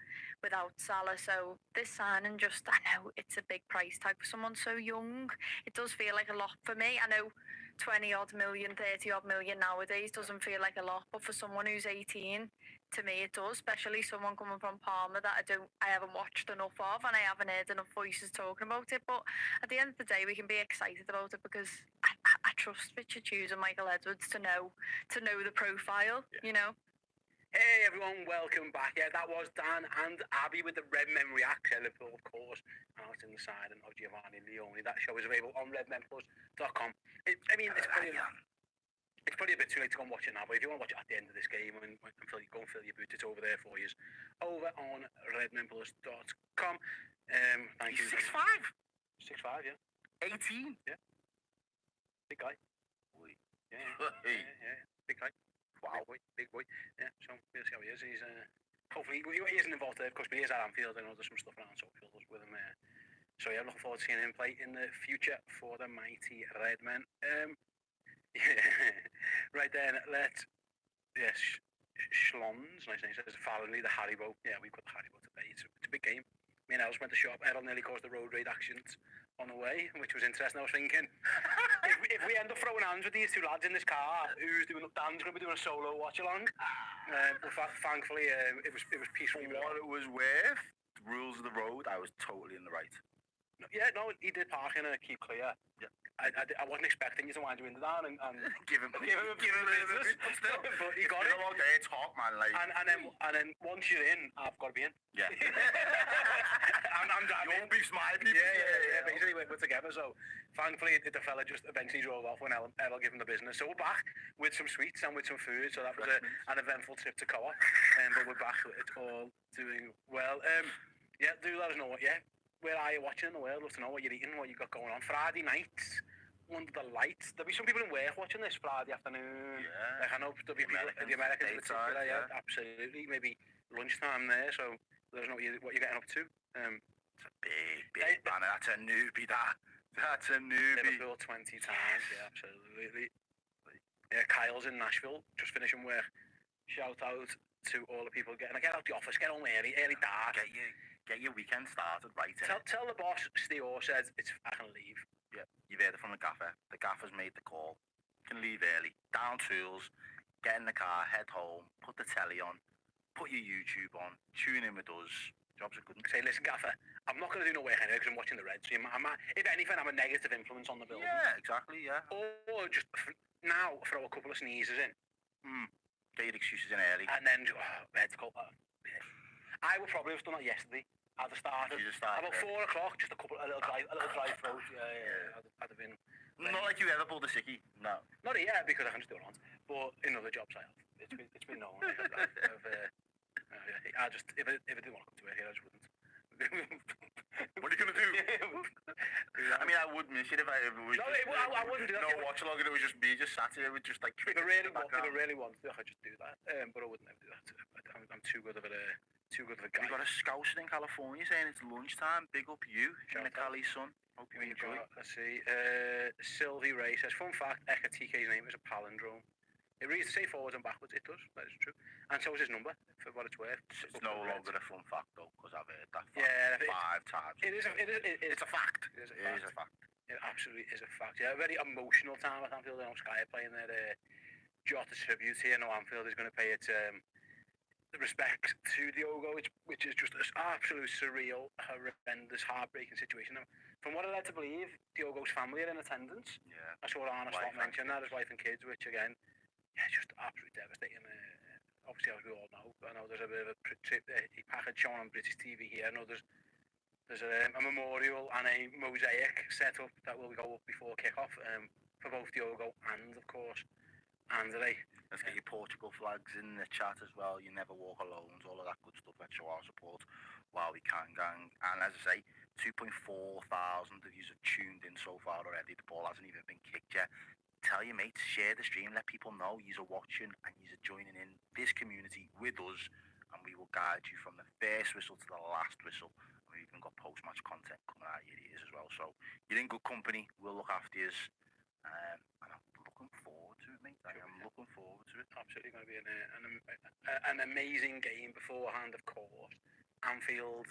Speaker 4: Salah. So this signing, I know it's a big price tag for someone so young. It does feel like a lot for me. I know 20 odd million, 30 odd million nowadays doesn't feel like a lot, but for someone who's 18, to me it does, especially someone coming from Parma that I haven't watched enough of, and I haven't heard enough voices talking about it. But at the end of the day, we can be excited about it because I trust Richard Hughes and Michael Edwards to know the profile,
Speaker 1: Hey everyone, welcome back. Yeah, that was Dan and Abby with the Redmen React. Liverpool, of course, out in the side and of Giovanni Leone. That show is available on redmenplus.com. It's probably a bit too late to go and watch it now, but if you want to watch it at the end of this game and go and fill your boot, it's over there for you. Over on redmenplus.com. Thank you.
Speaker 3: 6'5".
Speaker 1: 6'5", yeah.
Speaker 3: 18.
Speaker 1: Yeah. Big guy. Yeah. Big guy.
Speaker 3: Wow.
Speaker 1: Big boy. Yeah, so we'll see how he is. He's hopefully he isn't involved there, of course, but he is at Anfield. I know there's some stuff around Sofield with him there. So yeah, I'm looking forward to seeing him play in the future for the mighty Redmen. Right then, Schlons, nice name, says Farley, the Haribo. Yeah, we've got the Haribo today. It's a big game. Me and Els went to shop. Errol nearly caused the road raid actions on the way, which was interesting. I was thinking, if we end up throwing hands with these two lads in this car, Dan's going to be doing a solo watch along. But thankfully, it was peaceful.
Speaker 6: What it was worth, the rules of the road, I was totally in the right.
Speaker 1: Yeah, no, he did park in a keep clear. Yeah. I wasn't expecting you to wind you into that and
Speaker 6: give him
Speaker 1: business. But he got it.
Speaker 6: All day talk, man.
Speaker 1: And then once you're in, I've got to be in.
Speaker 6: Yeah.
Speaker 1: I'm driving.
Speaker 6: Your beef's my beef.
Speaker 1: Yeah. Basically, we're together. So thankfully, the fella just eventually drove off when Errol gave him the business. So we're back with some sweets and with some food. So that was an eventful trip to Co-op. But we're back. It's all doing well. Yeah, do let us know where are you watching in the world? Love to know what you're eating, what you got going on. Friday nights, under the lights. There'll be some people in work watching this Friday afternoon.
Speaker 6: Yeah.
Speaker 1: I know there'll be people, the Americans in particular, yeah, absolutely. Maybe lunchtime there, so let us know what you're getting up to.
Speaker 6: It's a big banner. That's a newbie, That's a newbie.
Speaker 1: Liverpool 20 times, yeah, absolutely. Yeah, Kyle's in Nashville, just finishing work. Shout out to all the people getting out the office, get home early dark.
Speaker 6: Get your weekend started right.
Speaker 1: Tell the boss, Steve Orr said I can leave.
Speaker 6: Yeah, you've heard it from the gaffer. The gaffer's made the call. You can leave early. Down tools, get in the car, head home, put the telly on, put your YouTube on, tune in with us. Jobs are good.
Speaker 1: Say, listen, gaffer, I'm not going to do no work anyway because I'm watching the Reds. If anything, I'm a negative influence on the building.
Speaker 6: Yeah, exactly, yeah.
Speaker 1: Or just now throw a couple of sneezes in.
Speaker 6: Get your excuses in early.
Speaker 1: And then, Reds go. I would probably have done that yesterday. I'd have started
Speaker 6: You just started
Speaker 1: about 4 o'clock, just a little drive through. Yeah. I'd have been.
Speaker 6: Not like you ever pulled a sickie. No.
Speaker 1: Not here because I can just do it on, but in other jobs I have. It's been known. I just if I didn't want to come to work here, I just wouldn't.
Speaker 6: What are you gonna do? I mean, I would miss it if it was.
Speaker 1: No,
Speaker 6: just,
Speaker 1: I wouldn't do that.
Speaker 6: No watch along, and it was just me, just sat here with just like.
Speaker 1: If I really wanted to, I could just do that. But I wouldn't ever do that. I'm too good of a guy.
Speaker 6: We got a scouser in California saying it's lunchtime. Big up you, Nicali's son. Hope you enjoy.
Speaker 1: Let's see. Sylvie Ray says, fun fact, Ekatike's name is a palindrome. It reads the same forwards and backwards. It does. That is true. And so is his number, for what it's worth.
Speaker 6: It's no longer a fun fact though, because I've heard that
Speaker 1: fact
Speaker 6: 5 times.
Speaker 1: It's
Speaker 6: a fact.
Speaker 1: It is a fact. It absolutely is a fact. Yeah, a very emotional time at Anfield. I know Sky are playing their Jota tribute here. No, Anfield is going to pay its respect to Diogo, which is just an absolute surreal, horrendous, heartbreaking situation. Now, from what I led to believe, Diogo's family are in attendance.
Speaker 6: Yeah.
Speaker 1: I saw Arna Slot mention that, his wife and kids, which again, just absolutely devastating. Obviously, as we all know, I know there's a bit of a package shown on British TV here. I know there's a memorial and a mosaic set up that will go up before kick-off for both Diogo and, of course, Andre.
Speaker 6: Let's get your Portugal flags in the chat as well. You never walk alone. All of that good stuff. Let's show our support while we can, gang. And as I say, 2.4 thousand of you have tuned in so far already. The ball hasn't even been kicked yet. Tell your mates, share the stream, let people know you're watching and you're joining in this community with us, and we will guide you from the first whistle to the last whistle. We've even got post-match content coming out of your ears as well. So you're in good company. We'll look after you. And I'm looking forward to it, mate. I am looking forward to it.
Speaker 1: Absolutely going to be an amazing game beforehand, of course. Anfield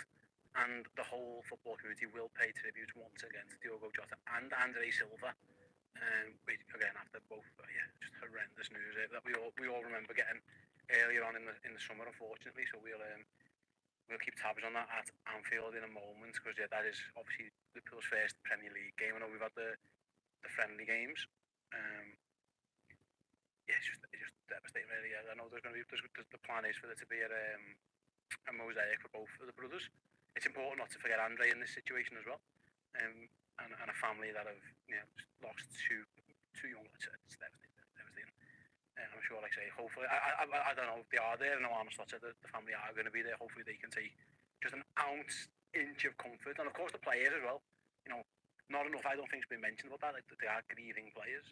Speaker 1: and the whole football community will pay tribute once again to Diogo Jota and Andre Silva. Again, after both, just horrendous news that we all remember getting earlier on in the summer, unfortunately. So we'll keep tabs on that at Anfield in a moment, because that is obviously Liverpool's first Premier League game. I know we've had the friendly games. It's just devastating, really. I know there's going to be the plan is for there to be a mosaic for both of the brothers. It's important not to forget Andre in this situation as well. And a family that have just lost two young lads. It's devastating. I'm sure, like I say, hopefully, I don't know if they are there. I know Arnold said the family are going to be there. Hopefully they can take just an inch of comfort, and of course the players as well. Not enough, I don't think, has been mentioned about that. Like, that they are grieving players,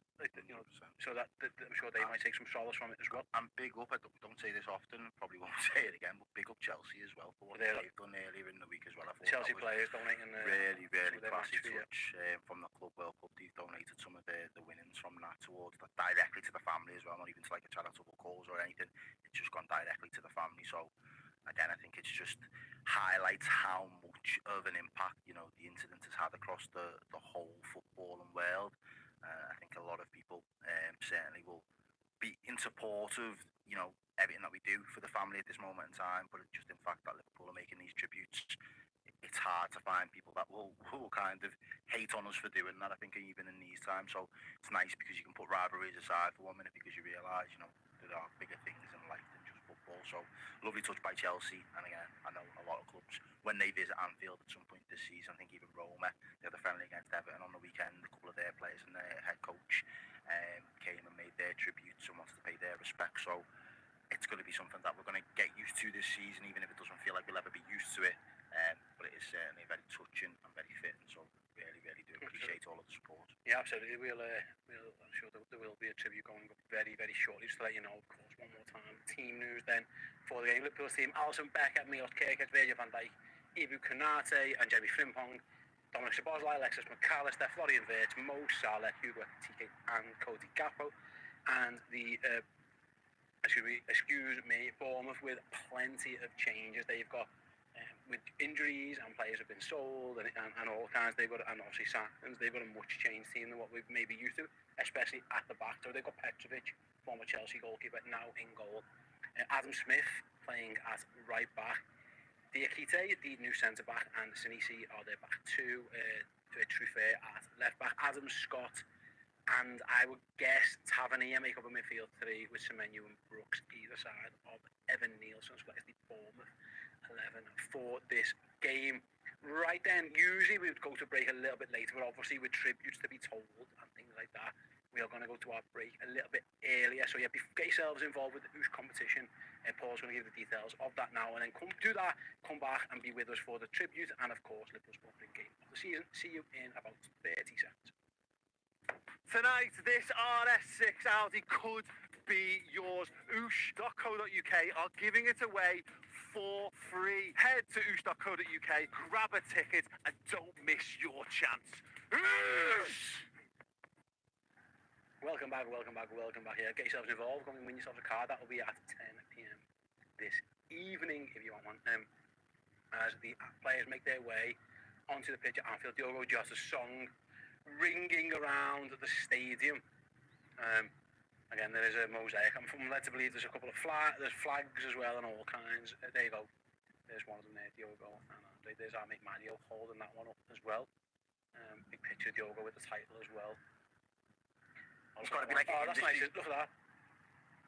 Speaker 1: so that I'm sure they might take some solace from it as well.
Speaker 6: And big up, I don't say this often, probably won't say it again, but big up Chelsea as well for what they've done earlier in the week as well. I thought
Speaker 1: Chelsea players donating
Speaker 6: really classy touch from the Club World Cup. They've donated some of the winnings from that towards directly to the family as well, not even to like a charitable cause or anything. It's just gone directly to the family. So again, I think it's just highlights how much of an impact the incident has had across the whole footballing world. I think a lot of people certainly will be in support of everything that we do for the family at this moment in time, but just in fact that Liverpool are making these tributes, it's hard to find people that will kind of hate on us for doing that, I think, even in these times. So it's nice because you can put rivalries aside for 1 minute, because you realise there are bigger things in life than just football. So lovely touch by Chelsea. And again, I know a lot of clubs, when they visit Anfield at some point this season, I think even Roma, they had a friendly against Everton on the weekend. A couple of their players and their head coach came and made their tributes and wants to pay their respect. So it's going to be something that we're going to get used to this season, even if it doesn't feel like we'll ever be used to it. But it is certainly very touching and very fitting. So really do appreciate all of the support.
Speaker 1: Yeah, absolutely. I'm sure there will be a tribute going up very, very shortly. Just to let you know, of course, one more time, team news then for the game. Liverpool's team: Alisson Becker, Milos Kerkez, Virgil van Dijk, Ibu Konate and Jeremy Frimpong, Dominic Szoboszlai, Alexis McAllister, Florian Wirtz, Mo Salah, Hugo Ekitike and Cody Gakpo. And the excuse me, Bournemouth with plenty of changes. They've got with injuries and players have been sold and all kinds. And obviously sackings. They've got a much changed team than what we've maybe used to, especially at the back. So they've got Petrovic, former Chelsea goalkeeper, now in goal. Adam Smith playing at right back. Diakite, the new centre back, and Sinisi are their back two. Truffert at left back. Adam Scott and I would guess Tavernier make up a midfield three with Semenyo and Brooks either side of Evan Nielsen's place, the Bournemouth. 11 for this game. Right then, usually we would go to break a little bit later, but obviously with tributes to be told and things like that, we are going to go to our break a little bit earlier. So yeah, get yourselves involved with the Oosh competition. Paul's going to give the details of that now, and then come back and be with us for the tribute, and of course, Liverpool's opening game of the season. See you in about 30 seconds.
Speaker 6: Tonight, this RS6 Audi could be yours. Oosh.co.uk are giving it away for free. Head to oosh.co.uk, grab a ticket, and don't miss your chance. Oosh!
Speaker 1: Welcome back here. Get yourselves involved. Go and win yourselves a car. That will be at 10 p.m. this evening if you want one. As the players make their way onto the pitch at Anfield, Diogo Jota's song ringing around the stadium. Again, there is a mosaic. I'm led to believe there's a couple of flags as well and all kinds. There you go. There's one of them there, Diogo and Andre. There's our mate Mario holding that one up as well. Big picture of Diogo with the title as well.
Speaker 6: It's got to be like
Speaker 1: that's nice. Look at that.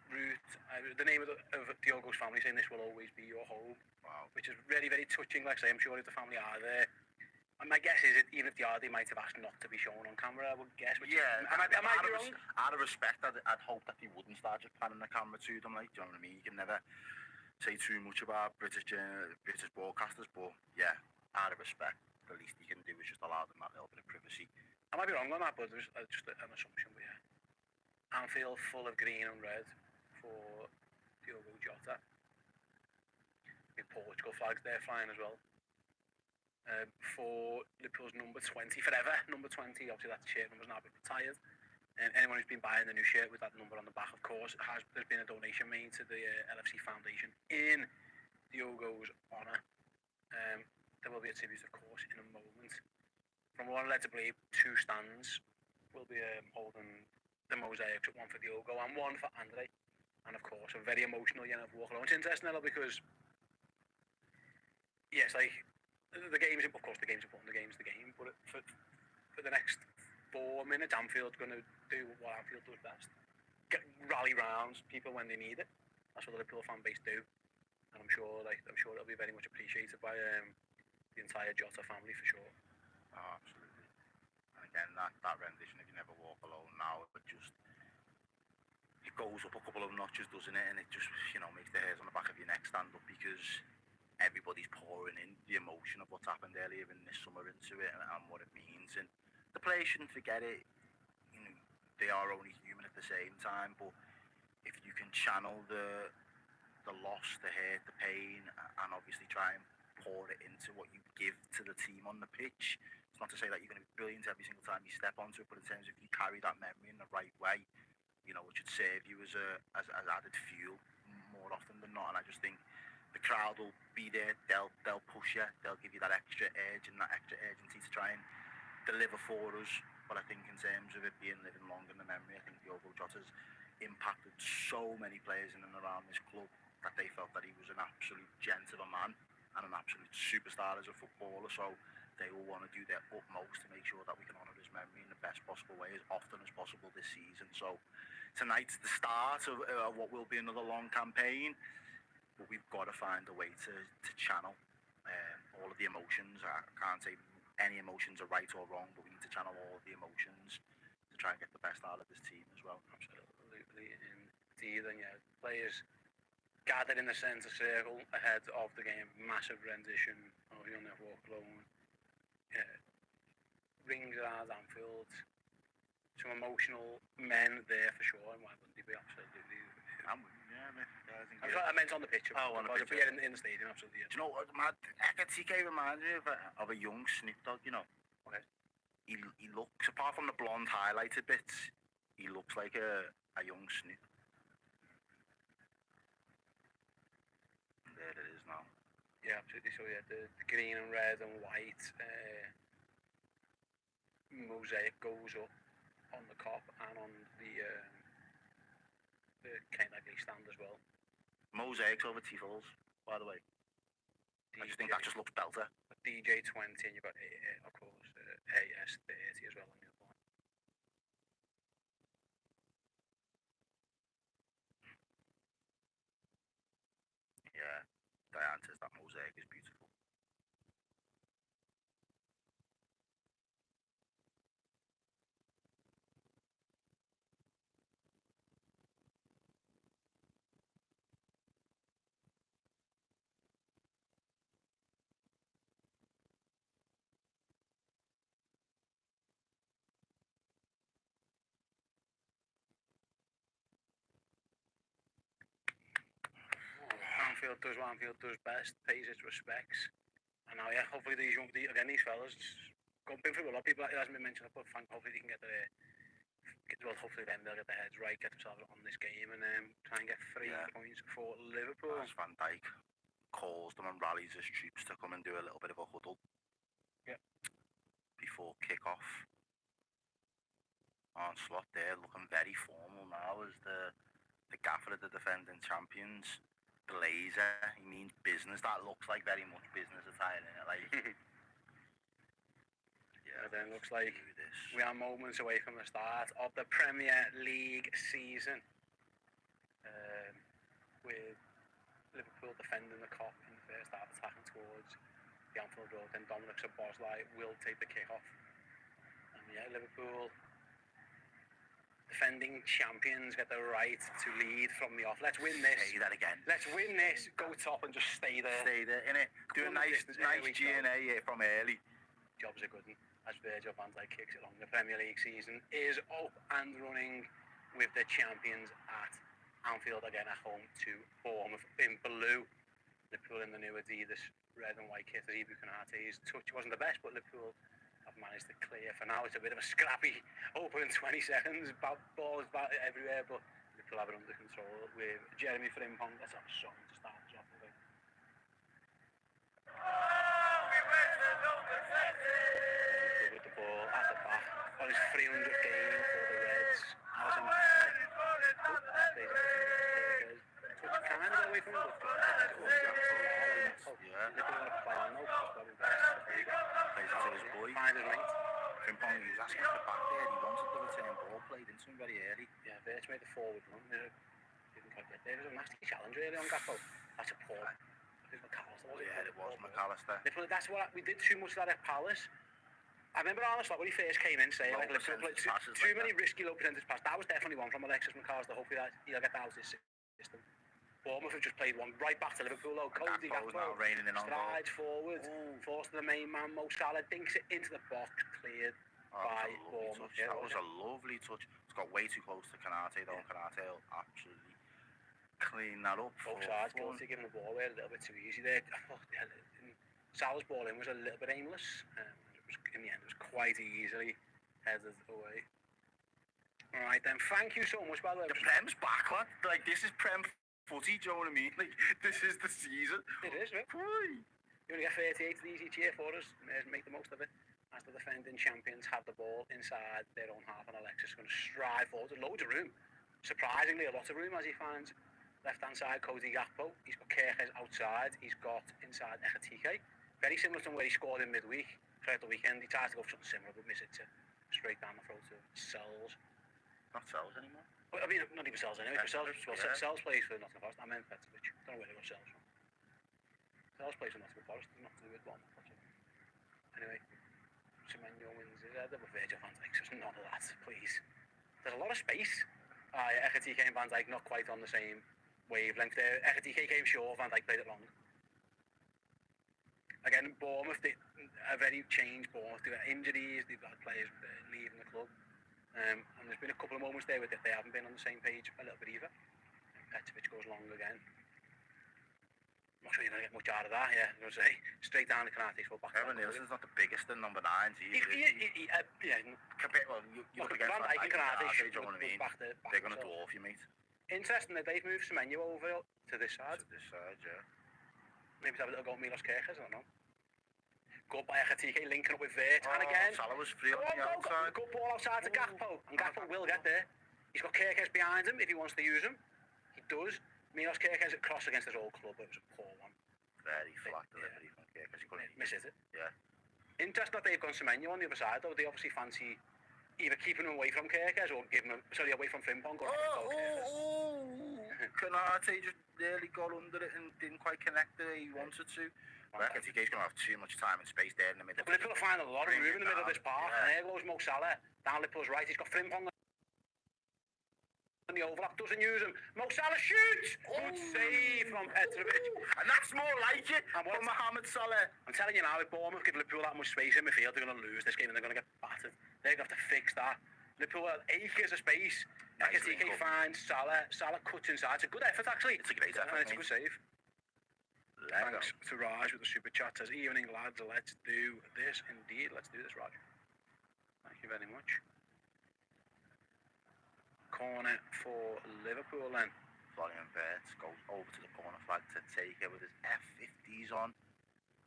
Speaker 1: Root. The name of Diogo's family saying this will always be your home.
Speaker 6: Wow.
Speaker 1: Which is very, very touching. Like I say, I'm sure if the family are there. And my guess is, even if they are, they might have asked not to be shown on camera, I would guess.
Speaker 6: Yeah,
Speaker 1: I might be wrong.
Speaker 6: Out of respect, I'd hope that they wouldn't start just panning the camera to them, like, do you know what I mean? You can never say too much about British broadcasters, but yeah, out of respect, the least you can do is just allow them that little bit of privacy.
Speaker 1: I might be wrong on that, but there's just an assumption, but yeah. Anfield full of green and red for Diogo Jota. Big Portugal flags there flying as well. For Liverpool's number 20 forever, number 20, obviously that shirt number's now been retired. And anyone who's been buying the new shirt with that number on the back, of course, there's been a donation made to the LFC Foundation in Diogo's honour. There will be a tribute, of course, in a moment. From what I'm led to believe, 2 stands will be holding the mosaics, one for Diogo and one for Andre. And of course, a very emotional Yen of walk alone. It's interesting, Ella, because yes, like the game's of course the game's important, the game's the game, but for the next 4 minutes, Anfield's going to do what Anfield does best: rally rounds people when they need it. That's what the Liverpool fan base do, and I'm sure it'll be very much appreciated by the entire Jota family for sure.
Speaker 6: Oh, absolutely. And again, that rendition, If You Never Walk Alone, now it goes up a couple of notches, doesn't it? And it just, makes the hairs on the back of your neck stand up, because everybody's pouring in the emotion of what's happened earlier in this summer into it and what it means. And the players shouldn't forget it. They are only human at the same time, but if you can channel the loss, the hurt, the pain, and obviously try and pour it into what you give to the team on the pitch. It's not to say that you're going to be brilliant every single time you step onto it, but in terms of if you carry that memory in the right way, it should serve you as added fuel more often than not. And I just think the crowd will be there. They'll push you. They'll give you that extra edge and that extra urgency to try and deliver for us. But I think in terms of it being living long in the memory, I think Diogo Jota's impacted so many players in and around this club that they felt that he was an absolute gent of a man and an absolute superstar as a footballer. So they will want to do their utmost to make sure that we can honour his memory in the best possible way as often as possible this season. So tonight's the start of what will be another long campaign, but we've got to find a way to channel all of the emotions. I can't say any emotions are right or wrong, but we need to channel all of the emotions to try and get the best out of this team as well.
Speaker 1: Absolutely, indeed. And yeah, players gathered in the centre circle ahead of the game. Massive rendition of You'll Never Walk Alone. Rings around Anfield. Some emotional men there for sure, and why wouldn't they be? Absolutely.
Speaker 6: I think
Speaker 1: I meant on the pitch.
Speaker 6: On the pitch.
Speaker 1: Yeah, in the stadium, absolutely. Yeah.
Speaker 6: Do you know what, Matt? TK reminds me of a young Snoop Dogg,
Speaker 1: Okay.
Speaker 6: He looks, apart from the blonde highlighted bits, he looks like a young Snoop. There it is now.
Speaker 1: Yeah, absolutely. So yeah, the green and red and white mosaic goes up on the cop and on the kind of like stand as well.
Speaker 6: Mosaics over tifos, by the way. I just think that just looks belter.
Speaker 1: DJ 20, and you've got of course AS 30 as well on the other one.
Speaker 6: Yeah, Diane says that mosaic is beautiful.
Speaker 1: Anfield does what Anfield does best, pays its respects. And now, yeah, hopefully these fellas, been through a lot of people, it hasn't been mentioned, but hopefully they can hopefully then they'll get their heads right, get themselves on this game and try and get 3 points for Liverpool.
Speaker 6: As Van Dijk calls them and rallies his troops to come and do a little bit of a huddle.
Speaker 1: Yeah.
Speaker 6: Before kick-off. Onslaught there, looking very formal now as the gaffer of the defending champions. Blazer, he means business. That looks like very much business attire, innit? Like,
Speaker 1: yeah, then looks like we are moments away from the start of the Premier League season, with Liverpool defending the Kop in the first half, attacking towards the Anfield Road. Then Dominic Szoboszlai will take the kick-off. And yeah, Liverpool, defending champions, get the right to lead from the off. Let's win this.
Speaker 6: Say that again.
Speaker 1: Let's win this. Go top and just stay there.
Speaker 6: Stay there, innit? Do a nice G&A from early.
Speaker 1: Job's a good one. As Virgil van Dijk kicks it along, the Premier League season is up and running with the champions at Anfield again at home to Bournemouth in blue. Liverpool in the new Adidas red and white kit. Ibu Konate's touch wasn't the best, but Liverpool have managed to clear. For now, it's a bit of a scrappy opening 20 seconds. Balls everywhere, but Liverpool have it under control with Jeremy Frimpong. Let's have a song to start us off with. With the ball at the back on his 300th game for the Reds. Kind of away from him, Find his mate.
Speaker 6: Frimpong, he was asking for the back there. He wanted the return ball played into him very early.
Speaker 1: Yeah, Virch made the forward run. Didn't quite get there. It was a nasty challenge really on Gakpo. That's a poor. It was McAllister, wasn't it?
Speaker 6: Yeah, it was McAllister.
Speaker 1: That's what we did too much of that at Palace. I remember Arnold when he first came in saying like too many risky low percentage passes. That was definitely one from Alexis McAllister. Hopefully that he'll get that out of his system. Bournemouth have just played one right back to Liverpool though. Cody Gakpo
Speaker 6: now raining in on
Speaker 1: strides forward, forced the main man Mo Salah, dinks it into the box, cleared by Bournemouth.
Speaker 6: That was a lovely touch. It's got way too close to Konate though, and Konate will absolutely clean that up.
Speaker 1: Both sides guilty, giving the ball away a little bit too easy there. Salah's ball in was a little bit aimless. In the end, it was quite easily headed away. Alright then, thank you so much by the way.
Speaker 6: The Prem's back, lad. Like, this is Prem footy, do you know what I mean? Like, this is the season.
Speaker 1: It is, right? You only get 38 of these each year for us. Make the most of it. As the defending champions have the ball inside their own half, and Alexis is going to stride forward. There's loads of room. Surprisingly, a lot of room as he finds left-hand side Cody Gakpo. He's got Kerkez outside. He's got inside Ekatike. Very similar to where he scored in midweek. Throughout the weekend, he tries to go for something similar, but miss it to straight down the throat to Sells.
Speaker 6: Not Sells anymore.
Speaker 1: Well, I mean, not even Sells anyway. Sells plays for Nottingham Forest. I meant Petrovic. Don't know where they got Sells from. Sells plays for Nottingham Forest. There's nothing to do with one. Anyway, Semenyo wins his header, but Virgil van Dijk says none of that, please. There's a lot of space. Ekatike and Van Dijk not quite on the same wavelength there. Ekatike came short, Van Dijk played it long. Again, Bournemouth, a very changed Bournemouth. They've got injuries, they've got players leaving the club. And there's been a couple of moments there where they haven't been on the same page a little bit either. Petrovic goes long again. Not sure you're going to get much out of that, yeah. I'm going to say, straight down the Konate's full back.
Speaker 6: Kevin Nielsen's not the biggest in number 9s either.
Speaker 1: Yeah.
Speaker 6: Well, you look against Van Dijk and Konate, do you know what I mean? They're going to dwarf you, mate.
Speaker 1: Interesting that they've moved Semenyo over to this side.
Speaker 6: To this side, yeah.
Speaker 1: Maybe to have a little go at Milos Kerkez, I don't know. Good by Ekatike, linking up with Vert, and again...
Speaker 6: Salah was free on the outside.
Speaker 1: Good ball outside to Gakpo, and Gakpo will get there. He's got Kerkez behind him if he wants to use him. He does. Milos Kerkez cross against his old club, but it was a poor one.
Speaker 6: Very flat delivery from Kerkez. He couldn't
Speaker 1: miss it.
Speaker 6: Yeah.
Speaker 1: Interesting that they've gone Semenyo on the other side, though. They obviously fancy either keeping him away from Kerkez or giving him... Sorry, away from Frimpong.
Speaker 6: Konate just nearly got under it and didn't quite connect the way he wanted to. I reckon TK's going to have too much time and space there in the middle.
Speaker 1: Liverpool are finding a lot of room in the middle of this park,
Speaker 6: Yeah.
Speaker 1: and there goes Mo Salah down Liverpool's right. He's got Frimpong on the overlap, doesn't use him. Mo Salah shoots! Good save from Petrovic.
Speaker 6: And that's more like it
Speaker 1: And
Speaker 6: from Mohamed Salah.
Speaker 1: I'm telling you now, if Bournemouth give Liverpool that much space in midfield, they're going to lose this game and they're going to get battered. They're going to have to fix that. Liverpool have acres of space.
Speaker 6: Nice
Speaker 1: TK
Speaker 6: wrinkle.
Speaker 1: finds Salah. Salah cuts inside. It's a good effort, actually.
Speaker 6: It's a great effort,
Speaker 1: And it's a
Speaker 6: mate.
Speaker 1: good save. Thanks to Raj with the super chat. Says, evening, lads. Let's do this. Indeed, let's do this, Raj. Thank you very much. Corner for Liverpool then.
Speaker 6: Florian Wirtz goes over to the corner flag to take it with his F50s on.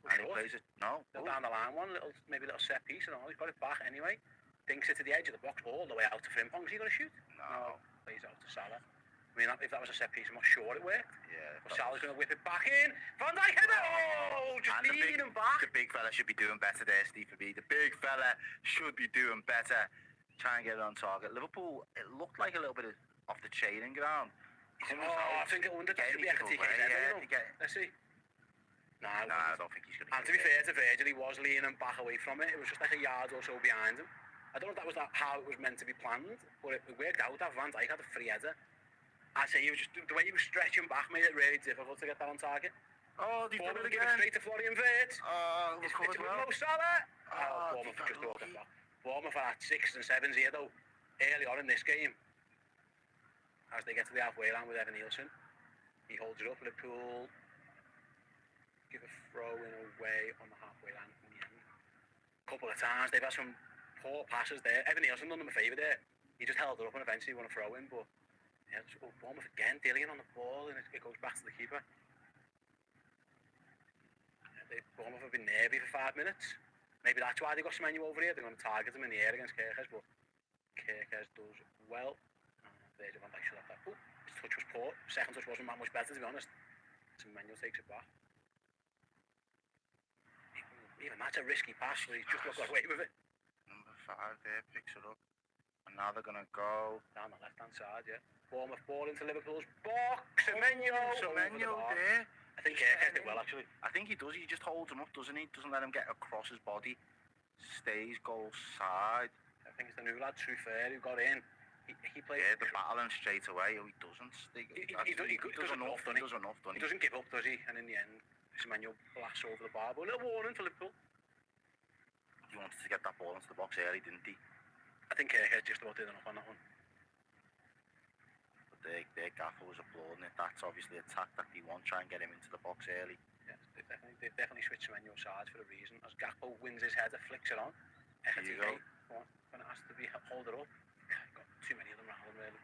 Speaker 6: And he plays it. No.
Speaker 1: Still down the line one, maybe a little set piece and all. He's got it back anyway. Dinks it to the edge of the box all the way out to Frimpong. Is he going to shoot?
Speaker 6: No.
Speaker 1: Plays out to Salah. I mean, if that was a set piece, I'm not sure it worked.
Speaker 6: Yeah.
Speaker 1: But Salah's going to whip it back in. Van Dijk header! Oh, just
Speaker 6: And
Speaker 1: leading him back.
Speaker 6: The big fella should be doing better there, Steve for me. The big fella should be doing better. Try and get it on target. Liverpool, it looked like a little bit off the training ground.
Speaker 1: I think it wondered that should be
Speaker 6: Anything
Speaker 1: Ekatike
Speaker 6: away,
Speaker 1: header,
Speaker 6: yeah,
Speaker 1: you
Speaker 6: to
Speaker 1: know.
Speaker 6: get-
Speaker 1: Let's see. No,
Speaker 6: I don't think he's going
Speaker 1: And to be fair to Virgil, he was leaning back away from it. It was just like a yard or so behind him. I don't know if that was how it was meant to be planned, but it worked out that Van Dijk had a free header. I'd say he was just, the way he was stretching back made it really difficult to get that on target.
Speaker 6: Oh, he's done
Speaker 1: Bournemouth
Speaker 6: it
Speaker 1: give it
Speaker 6: again.
Speaker 1: straight to Florian Wirtz.
Speaker 6: Oh,
Speaker 1: It's
Speaker 6: recovered
Speaker 1: with
Speaker 6: well.
Speaker 1: Mo Salah.
Speaker 6: Oh,
Speaker 1: Bournemouth
Speaker 6: he
Speaker 1: just
Speaker 6: got
Speaker 1: walked
Speaker 6: lucky.
Speaker 1: back. Bournemouth are at 6s and 7s here though, early on in this game. As they get to the halfway line with Evan Nielsen. He holds it up. Liverpool give a throw in away on the halfway line in the end. Couple of times they've had some poor passes there. Evan Nielsen done them a favour there. He just held it up and eventually won a throw in, but yeah, Bournemouth again, Dillian on the ball and it goes back to the keeper. Bournemouth have been nervy for 5 minutes. Maybe that's why they got Semenyo over here. They're going to target him in the air against Kerkez, but Kerkez does well. Virgil van Dijk should have that. Oh, his touch was poor. Second touch wasn't that much better, to be honest. Semenyo takes it back. Even that's a risky pass, so he's just got away with it.
Speaker 6: Number 5 there picks it up. And now they're going to go.
Speaker 1: Down the left-hand side, yeah. Bournemouth ball into Liverpool's box. Semenyo!
Speaker 6: Semenyo
Speaker 1: over the bar.
Speaker 6: there.
Speaker 1: I think Kerkez did well, actually.
Speaker 6: I think he does. He just holds him up, doesn't he? Doesn't let him get across his body. Stays goal side.
Speaker 1: I think it's the new lad, Trufer, who got in. He played.
Speaker 6: Yeah, the battling straight away. Oh, he doesn't.
Speaker 1: He does enough, doesn't he?
Speaker 6: He does enough, doesn't
Speaker 1: He
Speaker 6: he?
Speaker 1: doesn't give up, does he? And in the end, Semenyo blasts over the bar. But a little warning for Liverpool.
Speaker 6: He wanted to get that ball into the box early, didn't he?
Speaker 1: I think Kerkez just about did enough on that one.
Speaker 6: But their gaffer was applauding it. That's obviously a tack that they want. Try and get him into the box early.
Speaker 1: Yeah, they definitely switched Semenyo's sides for a reason. As Gakpo wins his header, flicks it on.
Speaker 6: Here you go.
Speaker 1: When it has to be hold it up. Got too many of them around him, really.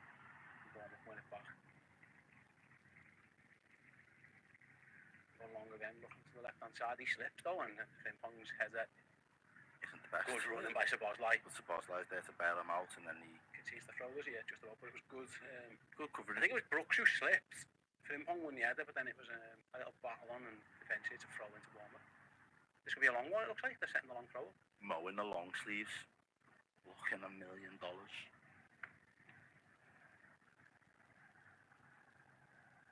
Speaker 1: Bournemouth win it back. Going long again, looking to the left-hand side. He slips, though, and Frimpong's header
Speaker 6: Isn't the best.
Speaker 1: goes running by Szoboszlai.
Speaker 6: But Szoboszlai's there to bail him out, and then he
Speaker 1: Concedes the throw, was he? Yeah, just about, but it was good.
Speaker 6: good coverage.
Speaker 1: I think it was Brooks who slipped. Frimpong won the header, but then it was a little battle on, and eventually it's a throw into Bournemouth. This could be a long one, it looks like. They're setting the long throw.
Speaker 6: Mo in the long sleeves, looking $1 million.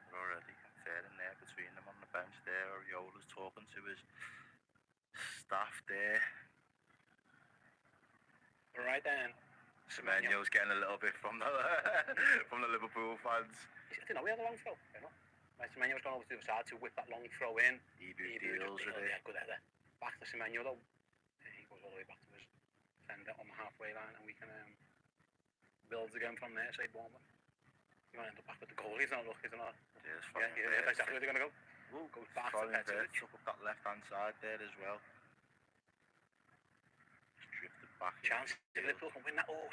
Speaker 6: Already fair in there between them on the bench there. Oriola's talking to his staff there.
Speaker 1: Right then.
Speaker 6: Semenyo's getting a little bit from the from the Liverpool fans.
Speaker 1: I didn't know we had a long throw. You know? Right, Semenyo's gone over to the other side to whip that long throw in.
Speaker 6: Ebu
Speaker 1: Ibu
Speaker 6: deals
Speaker 1: just
Speaker 6: with it.
Speaker 1: yeah, good header. Back to Semenyo though. He goes all the way back to his defender on the halfway line, and we can build again from there. Say Bournemouth. You might end up back with the goal. He's not lucky, he's not.
Speaker 6: There's
Speaker 1: Yeah, that's exactly where they're going to go.
Speaker 6: Ooh,
Speaker 1: Goes back to
Speaker 6: Petrovic
Speaker 1: Petrovic.
Speaker 6: took up that left hand side there as well. Just drifted back.
Speaker 1: Chance if Liverpool can win that. Oh,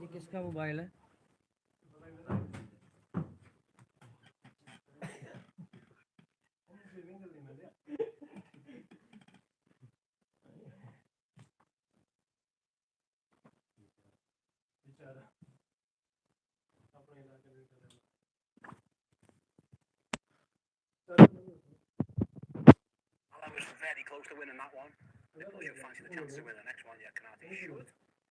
Speaker 7: ये किसका mobile है?
Speaker 1: I was very close to winning that one. Nicholas, you fancy the chance to win the next one? Yeah, Canati should.